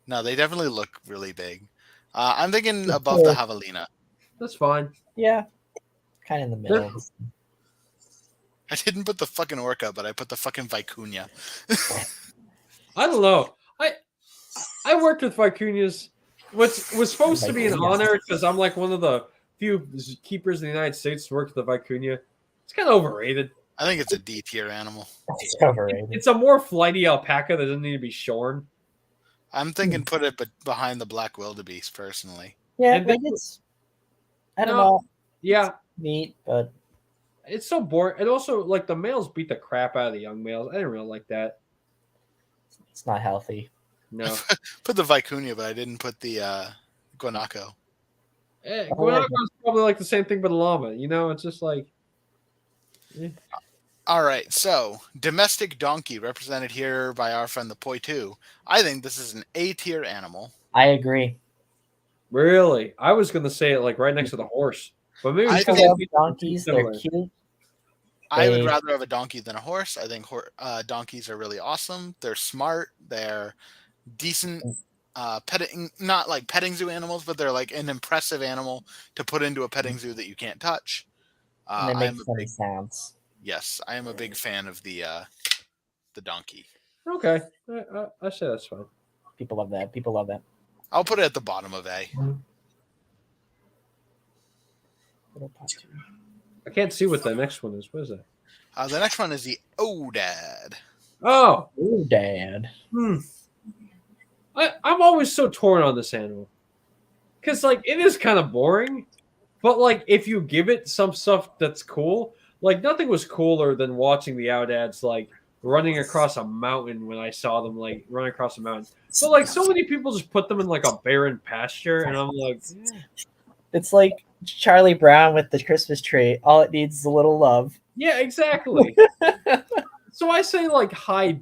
No, they definitely look really big. I'm thinking above the javelina. that's fine. Yeah. Kind of in the middle. I didn't put the fucking orca, but I put the fucking vicuña. I don't know. I worked with vicuñas, which was supposed to be an Vicuñas. honor because I'm like one of the few keepers in the United States to work with the vicuña. It's kind of overrated. I think it's a D tier animal. It's overrated. It's a more flighty alpaca that doesn't need to be shorn. I'm thinking put it behind the black wildebeest personally. Yeah, And like they- it's. I don't No. know. Yeah, Neat, but it's so boring. And also, like the males beat the crap out of the young males. I didn't really like that. it's not healthy. No. Put the vicuña, but I didn't put the guanaco. Guanaco's probably like the same thing, but a llama. You know, it's just like All right, so domestic donkey represented here by our friend the Poitou. I think this is an A tier animal. I agree. really. I was gonna say it like right next to the horse, but maybe I it's I think- love donkeys. They're similar. cute. I would They- rather have a donkey than a horse. I think donkeys are really awesome. They're smart. They're decent petting, not like petting zoo animals, but they're like an impressive animal to put into a petting zoo that you can't touch. And they I make am a funny big, sounds. yes, I am a big fan of the donkey. Okay, I say that's fine. People love that. People love that. I'll put it at the bottom of A. I can't see what the next one is. What is that? The next one is the Odad. Oh, Ooh, Dad. I'm always so torn on this animal because like it is kind of boring, but like if you give it some stuff that's cool, like nothing was cooler than watching the Oudads like running across a mountain when I saw them like run across a mountain. But like so many people just put them in like a barren pasture, and I'm like, It's like Charlie Brown with the Christmas tree. All it needs is a little love. yeah, exactly. So I say like high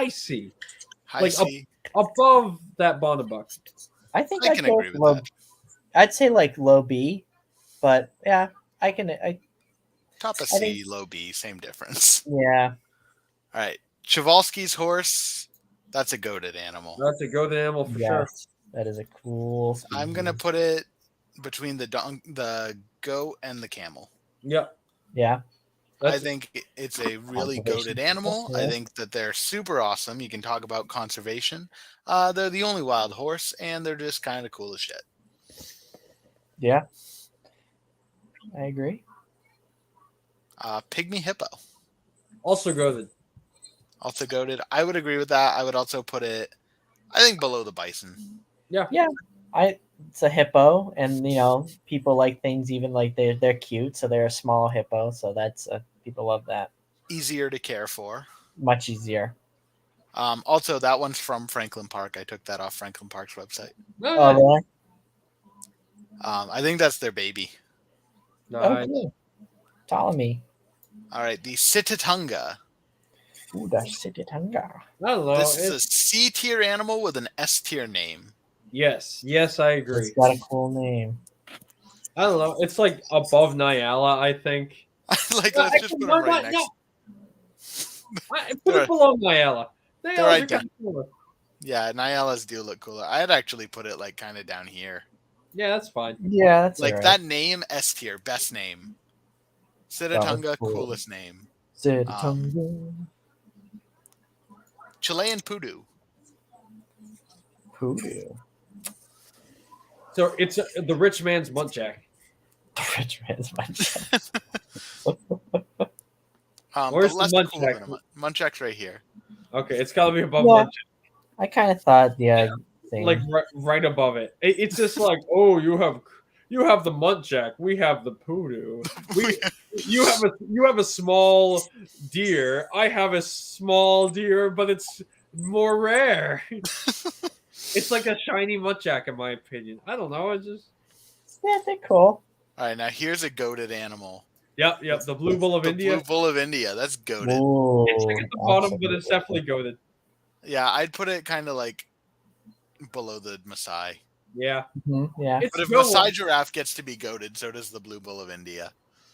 C High Like, C. above that Bonnebuck. I think I I'd can go agree with low. that. I'd say like low B, but yeah, I can. Top of I C, think- low B, same difference. Yeah, All right, Chvalsky's horse. That's a goated animal. That's a goat animal for sure. yes, that is a cool. I'm gonna species. put it between the goat and the camel. Yep. Yeah, I think it's a really Conservation. goated animal. I Yeah. think that they're super awesome. You can talk about conservation. They're the only wild horse, and they're just kind of cool as shit. yeah. I agree. Pygmy hippo, Also goated. also goated. I would agree with that. I would also put it, I think, below the bison. It's a hippo, and people like things even like they're cute, so they're a small hippo. So that's people love that. Easier to care for. Much easier. Also, that one's from Franklin Park. I took that off Franklin Park's website. No, Oh, really? I think that's their baby. nice. cool. Ptolemy. All right, the Sitatunga. Ooh, that's Sititanga. I don't know. This is a It's- C tier animal with an S tier name. yes, I agree. It's got a cool name. I don't know. It's like above Nyala, I think. Like, No, let's just actually, put them no, right no, next. Put it below Nyala. They're Nyala's right are kind of cooler. Yeah, Nyalas do look cooler. I'd actually put it like kind of down here. Yeah, that's fine. Yeah, that's Like alright. that name, S tier, best name. Sitatunga, cool. coolest name. Sitatunga. Chilean Poodoo. Poodoo. So it's the rich man's muntjac. Rich man's munchak. Where's the but less cool Munchak? than a Munchak's right here. Okay, it's got to be above Yeah. muntjac. I kind of thought the thing. Like right above it. It's just like, oh, you have the muntjac, we have the poodoo. You have a small deer. I have a small deer, but it's more rare. It's like a shiny muntjac, in my opinion. I don't know. It's just yeah, they're cool. All right, now here's a goated animal. yep. The blue bull of The India. blue bull of India. That's goated. Ooh, It's like at the bottom, but it's definitely goaded. Yeah, I'd put it kind of like below the Maasai. Yeah. Yeah. It's But if no Maasai giraffe gets to be goated, so does the blue bull of India.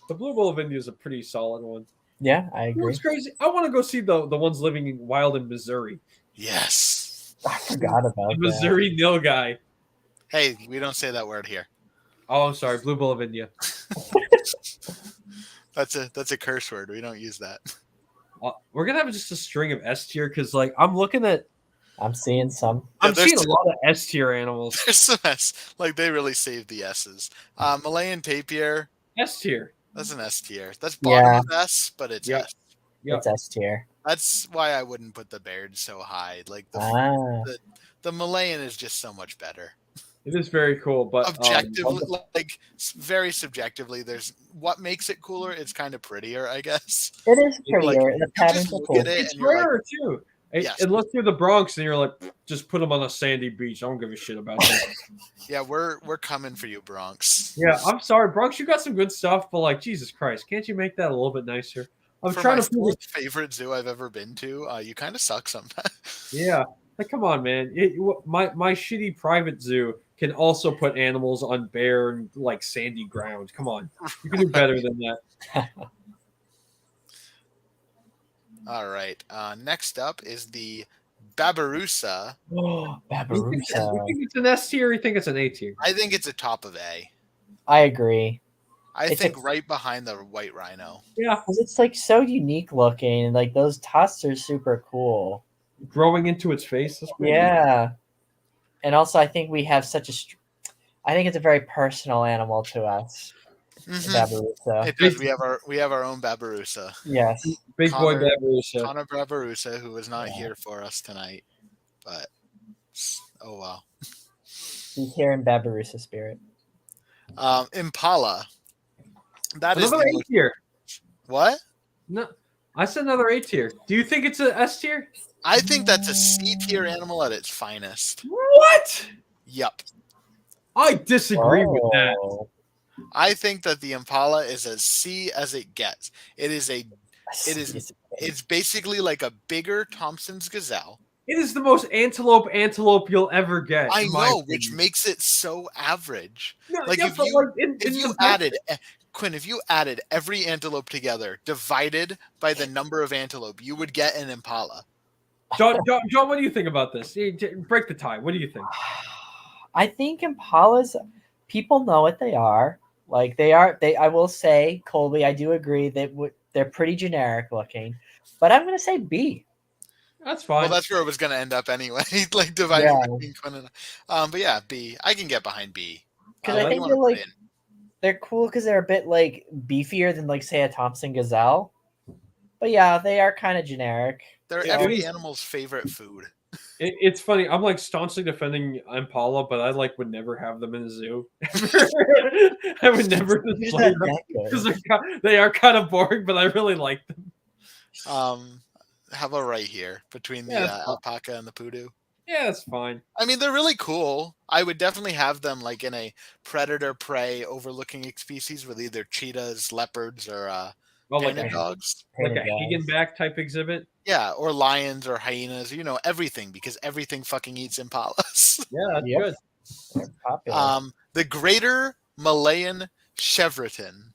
the blue bull of India is a pretty solid one. Yeah, I You know agree. what's crazy? I want to go see the ones living in wild in Missouri. Yes. I forgot about The that. Missouri nil guy. Hey, we don't say that word here. Oh, I'm sorry, blue bull of India. That's a curse word. We don't use that. We're gonna have just a string of S tier because, like, I'm looking at, I'm seeing some. I'm there's seeing a lot of S tier animals. There's some S. Like they really saved the S's. Malayan tapir. S tier. That's an S tier. That's bottom Yeah. of S, but it's Yep. S. Yep. It's S tier. That's why I wouldn't put the Baird so high. Like the Malayan is just so much better. It is very cool, but Objectively, like very subjectively, there's what makes it cooler. It's kind of prettier, I guess. It is You're like- prettier. The You patterns just are look cool. at it it's and you're like, rarer too. Yes. It looks through the Bronx, and you're like, just put them on a sandy beach. I don't give a shit about that. yeah, we're coming for you, Bronx. Yeah, I'm sorry, Bronx. You got some good stuff, but like, Jesus Christ, can't you make that a little bit nicer? I'm For trying my to prove it. fourth favorite zoo I've ever been to, you kind of suck sometimes. Yeah, like, come on, man. My shitty private zoo can also put animals on bare and like sandy ground. Come on, you can do better than that. All right. Next up is the Babirusa. You Babirusa. think it's an S tier? Or you think it's an A tier? I think it's a top of A. I agree. I It's think a- right behind the white rhino. Yeah, Because it's like so unique looking. And like those tusks are super cool. growing into its face. That's pretty Yeah. And also, I think we have such a. I think it's a very personal animal to us. Mhm. Babirusa. It does. We have our own Babirusa. Yes. Big boy Connor- Babirusa. Connor Babirusa, who is not Yeah. here for us tonight. But oh well. He's here in Babirusa spirit. Impala. That is Another the A most, tier. what? No, I said another A tier. Do you think it's a S tier? I think that's a C tier animal at its finest. What? Yup. I disagree with that. Oh. I think that the Impala is as C as it gets. It is it's basically like a bigger Thompson's gazelle. It is the most antelope you'll ever get. I in my know, which opinion. makes it so average. No, like, yeah, if but you- like in If you comparison- added Quinn, if you added every antelope together, divided by the number of antelope, you would get an Impala. John, what do you think about this? Break the tie. What do you think? I think Impalas, people know what they are. Like they are. I will say, Colby, I do agree that they're pretty generic looking, but I'm going to say B. That's fine. Well, that's where it was going to end up anyway, like dividing Yeah. between Quinn and. But yeah, B. I can get behind B. Because I I What do think you they're wanna put like in? they're cool because they're a bit like beefier than like say a Thompson Gazelle. But yeah, they are kind of generic. They're Yeah. every animal's favorite food. It's funny. I'm like staunchly defending Impala, but I like would never have them in a zoo. I would never They're display not them that because good. they are kind of boring, but I really like them. How about right here between the Yeah, that's fine. alpaca and the poodoo? Yeah, that's fine. I mean, they're really cool. I would definitely have them like in a predator prey overlooking species with either cheetahs, leopards, or Oh, like panda a, dogs. like a Painted guys. Hagenback type exhibit. Yeah, or lions or hyenas. You know, everything because everything fucking eats impalas. Yeah, that's Yep. good. They're popular. The greater Malayan chevrotin,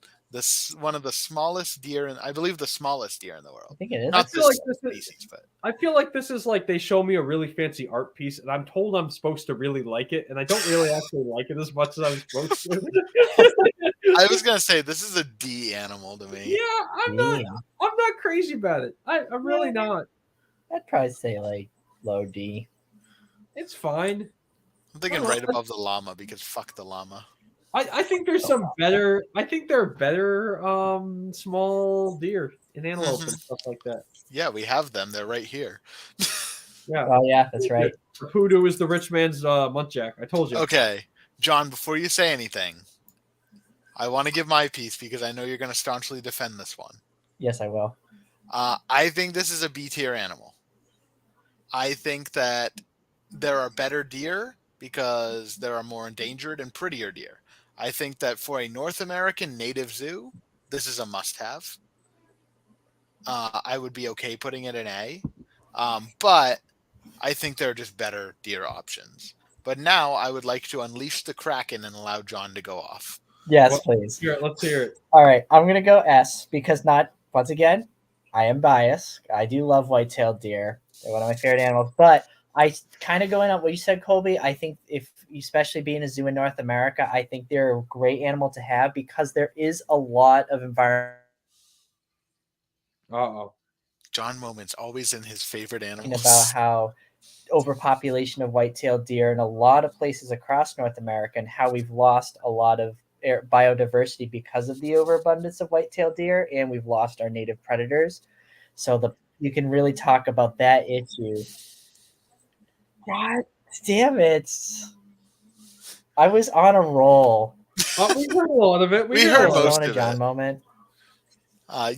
one of the smallest deer, and I believe the smallest deer in the I world. think it is. Not feel this like this is- species, but I feel like this is like they show me a really fancy art piece, and I'm told I'm supposed to really like it, and I don't really actually like it as much as I'm supposed to. I was gonna say this is a D animal to me. Yeah, I'm not crazy about it. I'm really not. I'd probably say like low D. It's fine. I'm thinking Well, right above the llama because fuck the llama. I think there's some better. I think there are better small deer and antelope and stuff like that. Yeah, we have them. They're right here. Yeah, Oh yeah, that's right. the hoodoo is the rich man's muntjac. I told you. Okay, John. Before you say anything, I want to give my piece because I know you're going to staunchly defend this one. Yes, I will. I think this is a B tier animal. I think that there are better deer because there are more endangered and prettier deer. I think that for a North American native zoo, this is a must-have. I would be okay putting it in A, but I think there are just better deer options. But now I would like to unleash the Kraken and allow John to go off. Yes, Well, please. Let's hear it. All right, I'm gonna go S because once again, I am biased. I do love white-tailed deer. They're one of my favorite animals. But I kind of going on what you said, Colby. I think especially being a zoo in North America, I think they're a great animal to have because there is a lot of environment John Moment's always in his favorite animals. about how overpopulation of white-tailed deer in a lot of places across North America and how we've lost a lot of biodiversity because of the overabundance of white-tailed deer, and we've lost our native predators. So you can really talk about that issue. God damn it! I was on a roll. We heard a lot of it. We heard Was I most on a of John it. moment?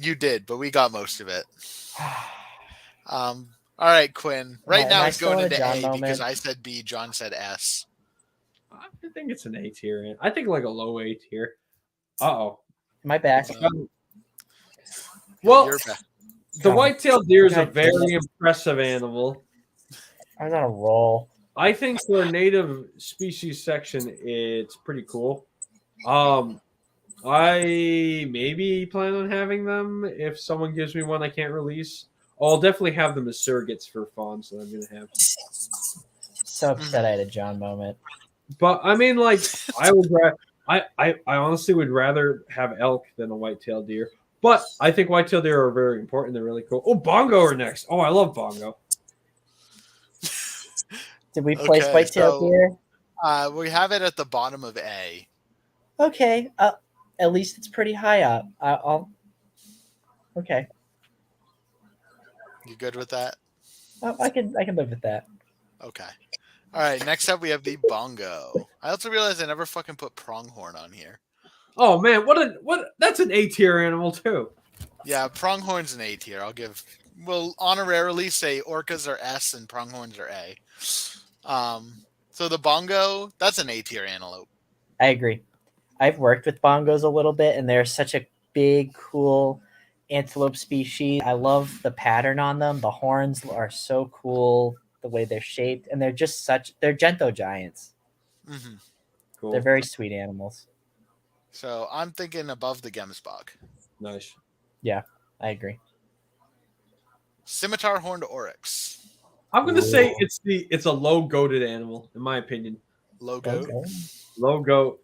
You did, but we got most of it. All right, Quinn. Right Am now I it's still going in a into John A moment? because I said B, John said S. I think it's an A tier. I think like a low A tier. My back. Well, You're back. the white-tailed deer is a God damn very it. impressive animal. I was on a roll. I think for a native species section, it's pretty cool. I maybe plan on having them if someone gives me one I can't release. I'll definitely have them as surrogates for fawns that I'm gonna have. So upset I had a John moment. But I mean, like, I would. I honestly would rather have elk than a white-tailed deer. But I think white-tailed deer are very important. They're really cool. Oh, bongo are next. Oh, I love bongo. Did we place Okay, white-tailed so- deer? We have it at the bottom of A. Okay. At least it's pretty high up. I'll. Okay. You good with that? I can live with that. Okay. All right. Next up, we have the bongo. I also realized I never fucking put pronghorn on here. Oh man, what? That's an A tier animal too. Yeah, pronghorn's an A tier. We'll honorarily say orcas are S and pronghorns are A. So the bongo, that's an A tier antelope. I agree. I've worked with bongos a little bit, and they're such a big, cool antelope species. I love the pattern on them. The horns are so cool, the way they're shaped, and they're gento giants. Mm-hmm. Cool. They're very sweet animals. So I'm thinking above the Gemsbok. Nice. I agree. Scimitar horned oryx. I'm gonna say Ooh. it's a low goated animal in my opinion. Low goat. Okay. Low goat.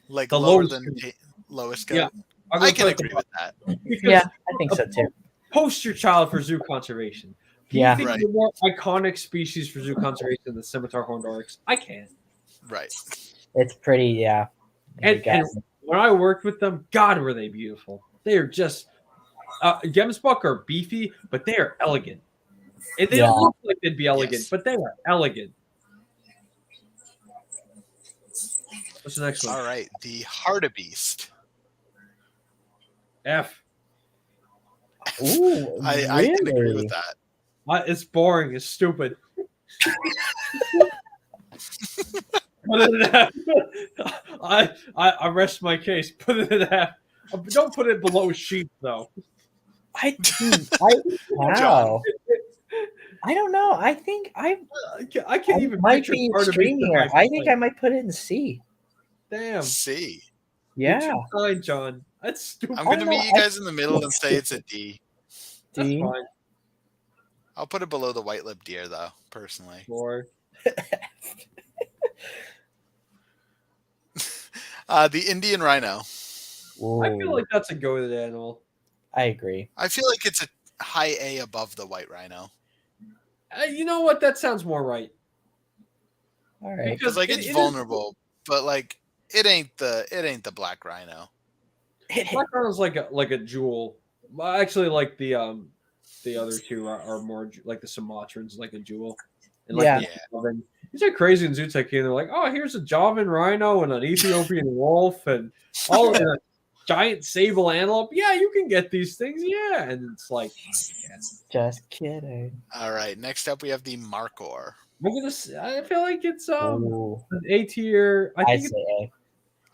Like The lower lowest than goat. lowest goat. Yeah. I'm I gonna can put agree with that. because Yeah, I think so too. poster child for zoo conservation. Can Yeah. you think Right. of a more iconic species for zoo conservation than the scimitar horned oryx? I can. Right. It's pretty, yeah. And when I worked with them, God, were they beautiful. They are just Gemsbok are beefy, but they are elegant. And they don't Yeah. look like they'd be elegant, Yes. but they are elegant. What's the next one? All right. The hartebeest. F. Ooh, I can agree really? with that. It's boring. It's stupid. Put it in F. I rest my case. Put it in F. Don't put it below sheep though. Wow. I don't know. I think I I can't even might picture be part of extreme me. here. I think I might put it in C. Damn. C. Yeah. You're too kind, John. That's stupid. I'm gonna know, meet you guys in the middle and say it's a D. That's D. fine. I'll put it below the white-lipped deer, though, personally. Or The Indian rhino. I feel Ooh, like that's a goated animal. I agree. I feel like it's a high A above the white rhino. You know what? That sounds more right. All right. Because like it's it is- vulnerable, but like it ain't the black rhino. Black Rhino's like a jewel. Well, actually, like the other two are more like the Sumatrans, like a jewel. And like Yeah. the Javan. These are crazy in Zoo Tycoon. They're like, oh, here's a Javan rhino and an Ethiopian wolf and all in a giant sable antelope. Yeah, you can get these things. Yeah, and it's like, Just kidding. All right, next up we have the Markor. I feel like it's Ooh, an A tier. I say A.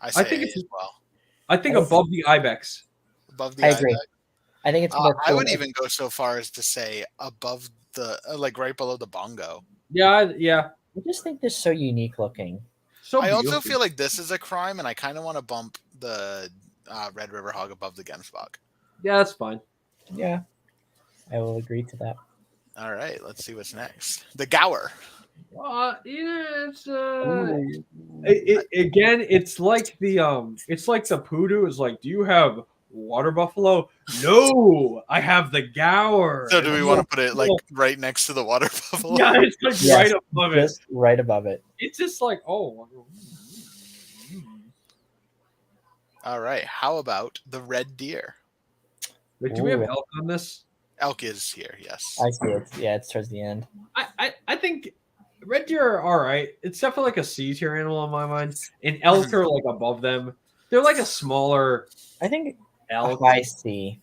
I say think A it's- as well. I think I above the Ibex. Above the I agree. ibex. I think it's more. I would cool. even go so far as to say above the like right below the bongo. Yeah. I just think they're so unique looking. So I also beautiful. feel like this is a crime, and I kind of want to bump the Red River Hog above the Gemsbok. Yeah, that's fine. Yeah, I will agree to that. All right, let's see what's next. The Gower. It's again. It's like the poodoo. It's like, do you have water buffalo? No, I have the Gower. So do we want to put it like right next to the water buffalo? Yeah, it's like Yes, right above it. Just right above it. It's just like, oh. All right. How about the red deer? Wait, do we have Ooh. elk on this? Elk is here. Yes. I see it. Yeah, it's towards the end. I think red deer are all right. It's definitely like a C tier animal in my mind. And elk are like above them. They're like a smaller I think elk. high C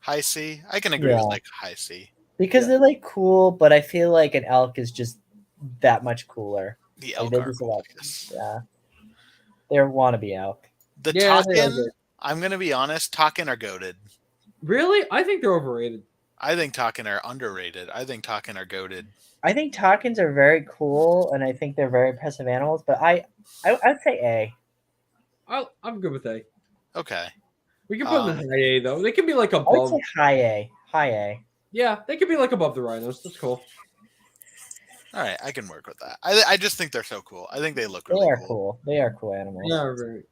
High C. I can agree Yeah. with like high C. because Yeah. they're like cool, but I feel like an elk is just that much cooler. The Like, elk they're are just a cool, lot. yes. Yeah, they're wannabe elk. The Yeah, they are Takin. good. I'm gonna be honest. Takin are goaded. Really? I think they're overrated. I think Takin are underrated. I think Takin are goaded. I think Takins are very cool, and I think they're very impressive animals. But I'd say A. I'm good with A. Okay. We can put them Um, in high A though. They can be like I would above. say high A. High A. Yeah, they could be like above the rhinos. That's cool. All right. I can work with that. I just think they're so cool. I think they look They really are cool. cool. They are cool animals. Yeah, right.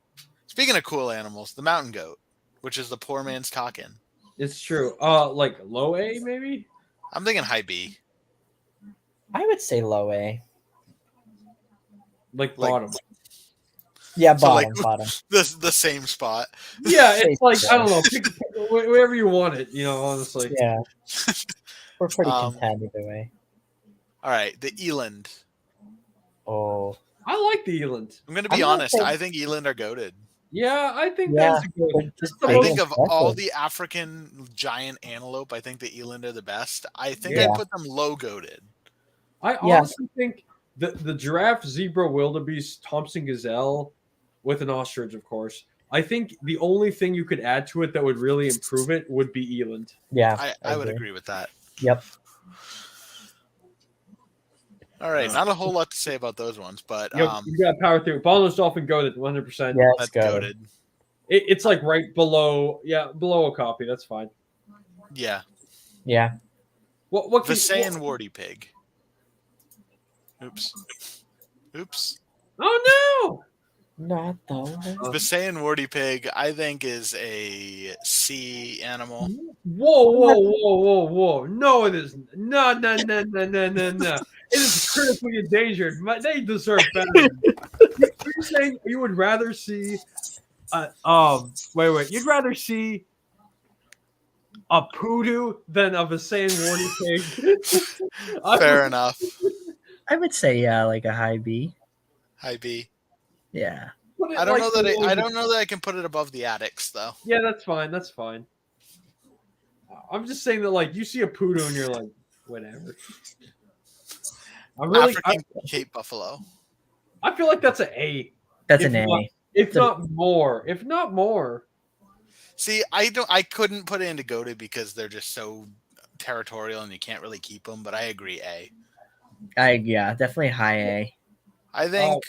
Speaking of cool animals, the mountain goat, which is the poor man's Takin. It's true. Like low A maybe. I'm thinking high B. I would say low A. Like Like- bottom. Yeah, So, bottom, like- bottom. The same spot. Yeah, Say it's like so. I don't know, pick wherever you want it. You know, honestly. Yeah, we're pretty Um, content either way. All right. The eland. Oh, I like the eland. I'm gonna I'm be gonna honest. say- I think eland are goaded. Yeah, I think Yeah, that's good. they're just the I big think and of all impressive. the African giant antelope, I think the eland are the best. I think Yeah. I'd put them low goaded. I Yeah. honestly think the giraffe, zebra, wildebeest, Thompson gazelle, with an ostrich, of course. I think the only thing you could add to it that would really improve it would be eland. Yeah, I would agree with that. Yep. All right, not a whole lot to say about those ones, but You got power through. Bottlenose dolphin goaded 100%. Yeah, that's it's good. goaded. It's like right below. Yeah, below a copy. That's fine. Yeah, Yeah. What can Visayan warty pig. Oops. Oh Not though. Visayan warty pig, I think, is a C animal. no! Whoa! No, it isn't. No. It is critically endangered. They deserve better. You're saying you would rather see? Wait. You'd rather see a poodoo than a Visayan warty pig? Fair enough. I would say like a high B. High B. Yeah. I don't know that I don't know that I can put it above the addicts though. Yeah, that's fine. I'm just saying that, like, you see a poodoo and you're like, whatever. African Cape buffalo. I feel like that's an A, That's If an not- A. if not more. See, I couldn't put it into goated because they're just so territorial and you can't really keep them. But I agree, A. Yeah, definitely high A. I think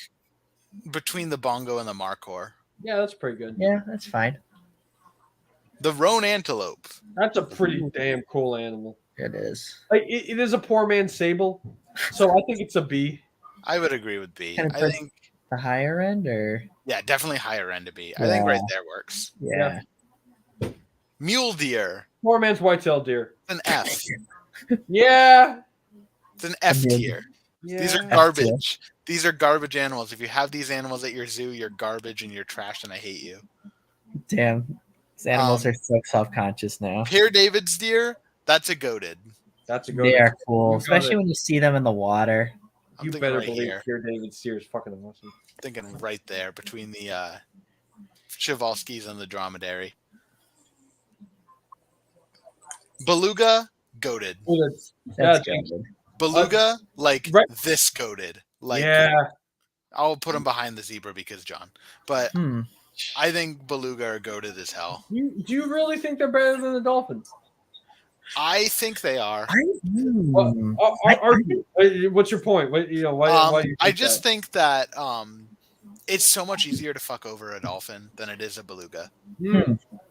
between the bongo and the markor. Yeah, that's pretty good. Yeah, that's fine. The roan antelope. That's a pretty damn cool animal. It is. Like, it is a poor man's sable, so I think it's a B. I would agree with B. Kind of I think, the higher end, or yeah, definitely higher end to B. I think right there works. yeah. Mule deer. Poor man's white-tailed deer. It's an F. Yeah. It's an F Agreed. tier. Yeah. These are garbage. These are garbage animals. If you have these animals at your zoo, you're garbage and you're trash, and I hate you. Damn, these animals are so self-conscious now. Pierre David's deer. That's a goated. That's a good They one. are cool, You got especially it. when you see them in the water. I'm You thinking better right believe here. Pierre David Steer is fucking awesome. Thinking right there between the Przewalskis and the dromedary. Beluga, goated. Oh, That's Yeah, good. Beluga, like right. this goated. Like, yeah. I'll put him behind the zebra because John. But Hmm. I think beluga are goated as hell. Do you really think they're better than the Dolphins? I think they are. Hmm. What's your point? Why do you I think just that? think that it's so much easier to fuck over a dolphin than it is a beluga.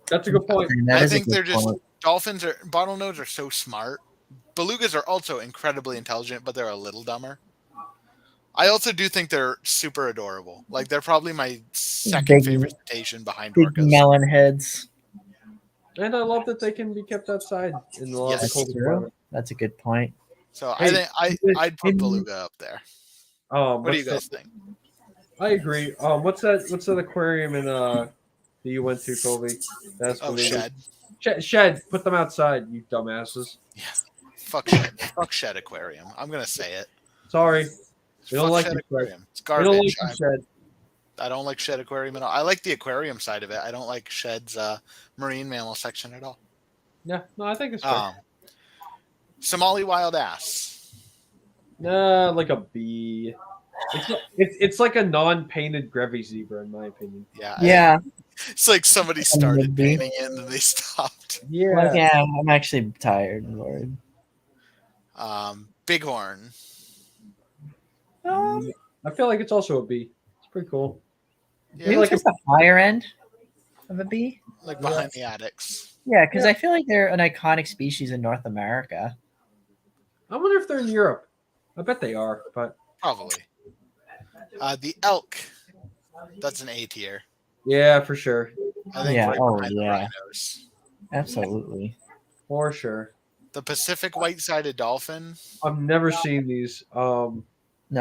That's a good point. That I is a think good they're just point. dolphins are bottlenose are so smart. Belugas are also incredibly intelligent, but they're a little dumber. I also do think they're super adorable. Like they're probably my second favorite cetacean behind big orcas. melon heads. And I love that they can be kept outside in the Yes. That's cold true. environment. That's a good point. So Hey, I think I'd put in- beluga up there. What do you guys think? I agree. What's that aquarium in that you went to, Colby? That's Oh, beluga. shed. Shed. Put them outside, you dumbasses. Yeah. Fuck shed. Fuck shed aquarium. I'm gonna say it. Sorry, we don't Fuck like shed the shed. aquarium. It's I don't garbage. like the shed. I don't like shed aquarium at all. I like the aquarium side of it. I don't like shed's marine mammal section at all. Yeah, no, I think it's fair. Somali wild ass. Nah, like a B. It's like a non-painted Grevy zebra, in my opinion. Yeah. Yeah. It's like somebody would started be. painting it and then they stopped. Yeah. Like, yeah, I'm actually tired, Lord. Bighorn. I feel like it's also a B. It's pretty cool. Yeah, Maybe like just the higher end of a B. like behind the attics. Yeah, because I feel like they're an iconic species in North America. I wonder if they're in Europe. I bet they are, but Probably. The elk. That's an A tier. yeah, for sure. I think Yeah, right oh, behind the yeah. rhinos. Absolutely. For sure. The Pacific white-sided dolphin. I've never seen these. No,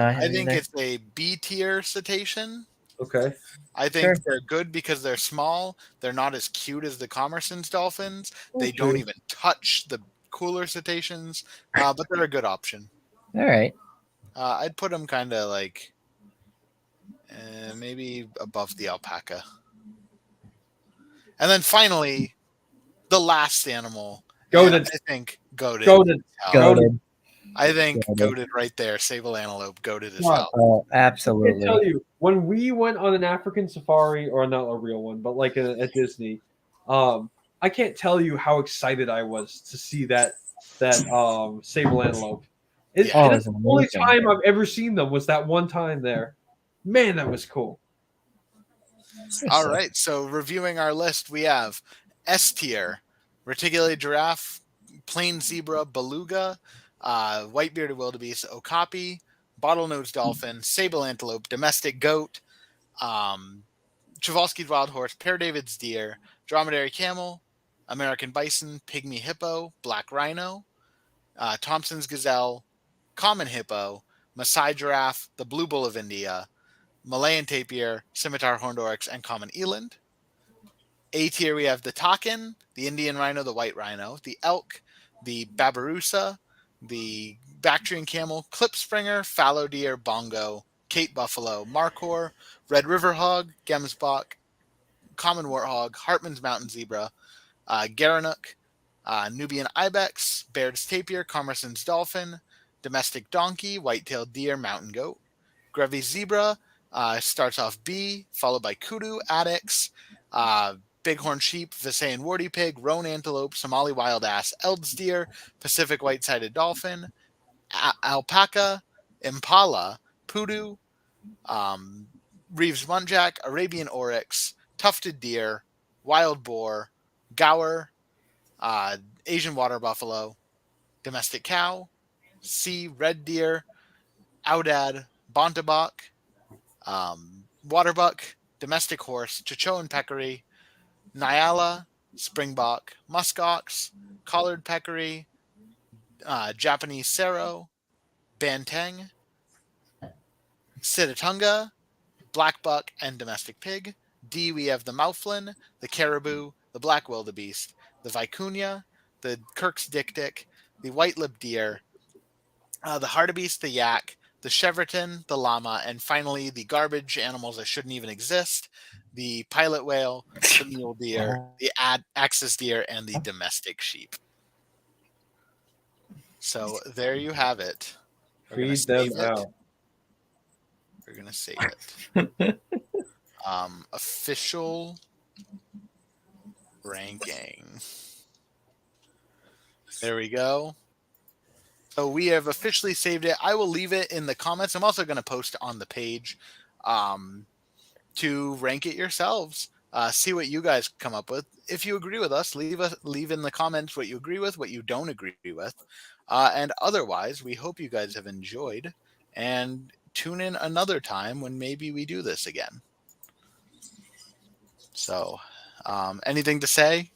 I, I haven't think either. it's a B tier cetacean. Okay. I think Sure. they're good because they're small. They're not as cute as the Commerson's dolphins. They Okay. don't even touch the cooler cetaceans, but they're a good option. All right. I'd put them kind of like maybe above the alpaca. And then finally, the last animal. Goated. And I think goated. Goated. Goated. I think Goated. goated right there. Sable antelope, goated as Wow. hell. Oh, I can absolutely. tell you, when we went on an African safari, or not a real one, but like at Disney, I can't tell you how excited I was to see that sable antelope. Yeah. Oh, That's it's the only amazing. time I've ever seen them was that one time there. Man, that was cool. All right, so reviewing our list, we have S tier, reticulated giraffe, plain zebra, beluga, white-bearded wildebeest, okapi, bottlenose dolphin, sable antelope, domestic goat, Przewalski's wild horse, Pear David's deer, dromedary camel, American bison, pygmy hippo, black rhino, Thompson's gazelle, common hippo, Maasai giraffe, the blue bull of India, Malayan tapir, scimitar horned oryx, and common eland. A tier, we have the takin, the Indian rhino, the white rhino, the elk, the babirusa, the Bactrian camel, klipspringer, fallow deer, bongo, Cape buffalo, markhor, red river hog, gemsbok, common warthog, Hartman's mountain zebra, Gerenuk, Nubian ibex, Baird's tapir, Commerson's dolphin, domestic donkey, white-tailed deer, mountain goat, Grevy zebra, starts off B, followed by kudu, addax, bighorn sheep, Visayan warty pig, roan antelope, Somali wild ass, Eld's deer, Pacific white-sided dolphin, alpaca, impala, poodoo, Reeves muntjac, Arabian oryx, tufted deer, wild boar, gaur, Asian water buffalo, domestic cow, C, red deer, aoudad, bontebok, waterbuck, domestic horse, Chichoan peccary, nyala, springbok, muskox, collared peccary, Japanese serow, banteng, sitatunga, black buck, and domestic pig. D, we have the mouflin, the caribou, the black wildebeest, the vicuña, the Kirk's dik-dik, the white-lipped deer, the hartebeest, the yak, the chevroton, the llama, and finally the garbage animals that shouldn't even exist, the pilot whale, the mule deer, the axis deer, and the domestic sheep. So there you have it. Feed them out. We're going to save it. Official ranking. There we go. So we have officially saved it. I will leave it in the comments. I'm also going to post on the page to rank it yourselves. See what you guys come up with. If you agree with us, leave in the comments what you agree with, what you don't agree with. And otherwise, we hope you guys have enjoyed. And tune in another time when maybe we do this again. So, anything to say?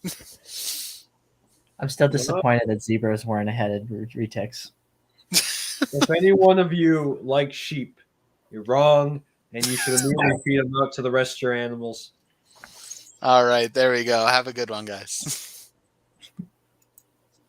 I'm still disappointed that zebras weren't ahead of retics. If any one of you like sheep, you're wrong, and you should immediately feed them out to the rest of your animals. All right, there we go. Have a good one, guys.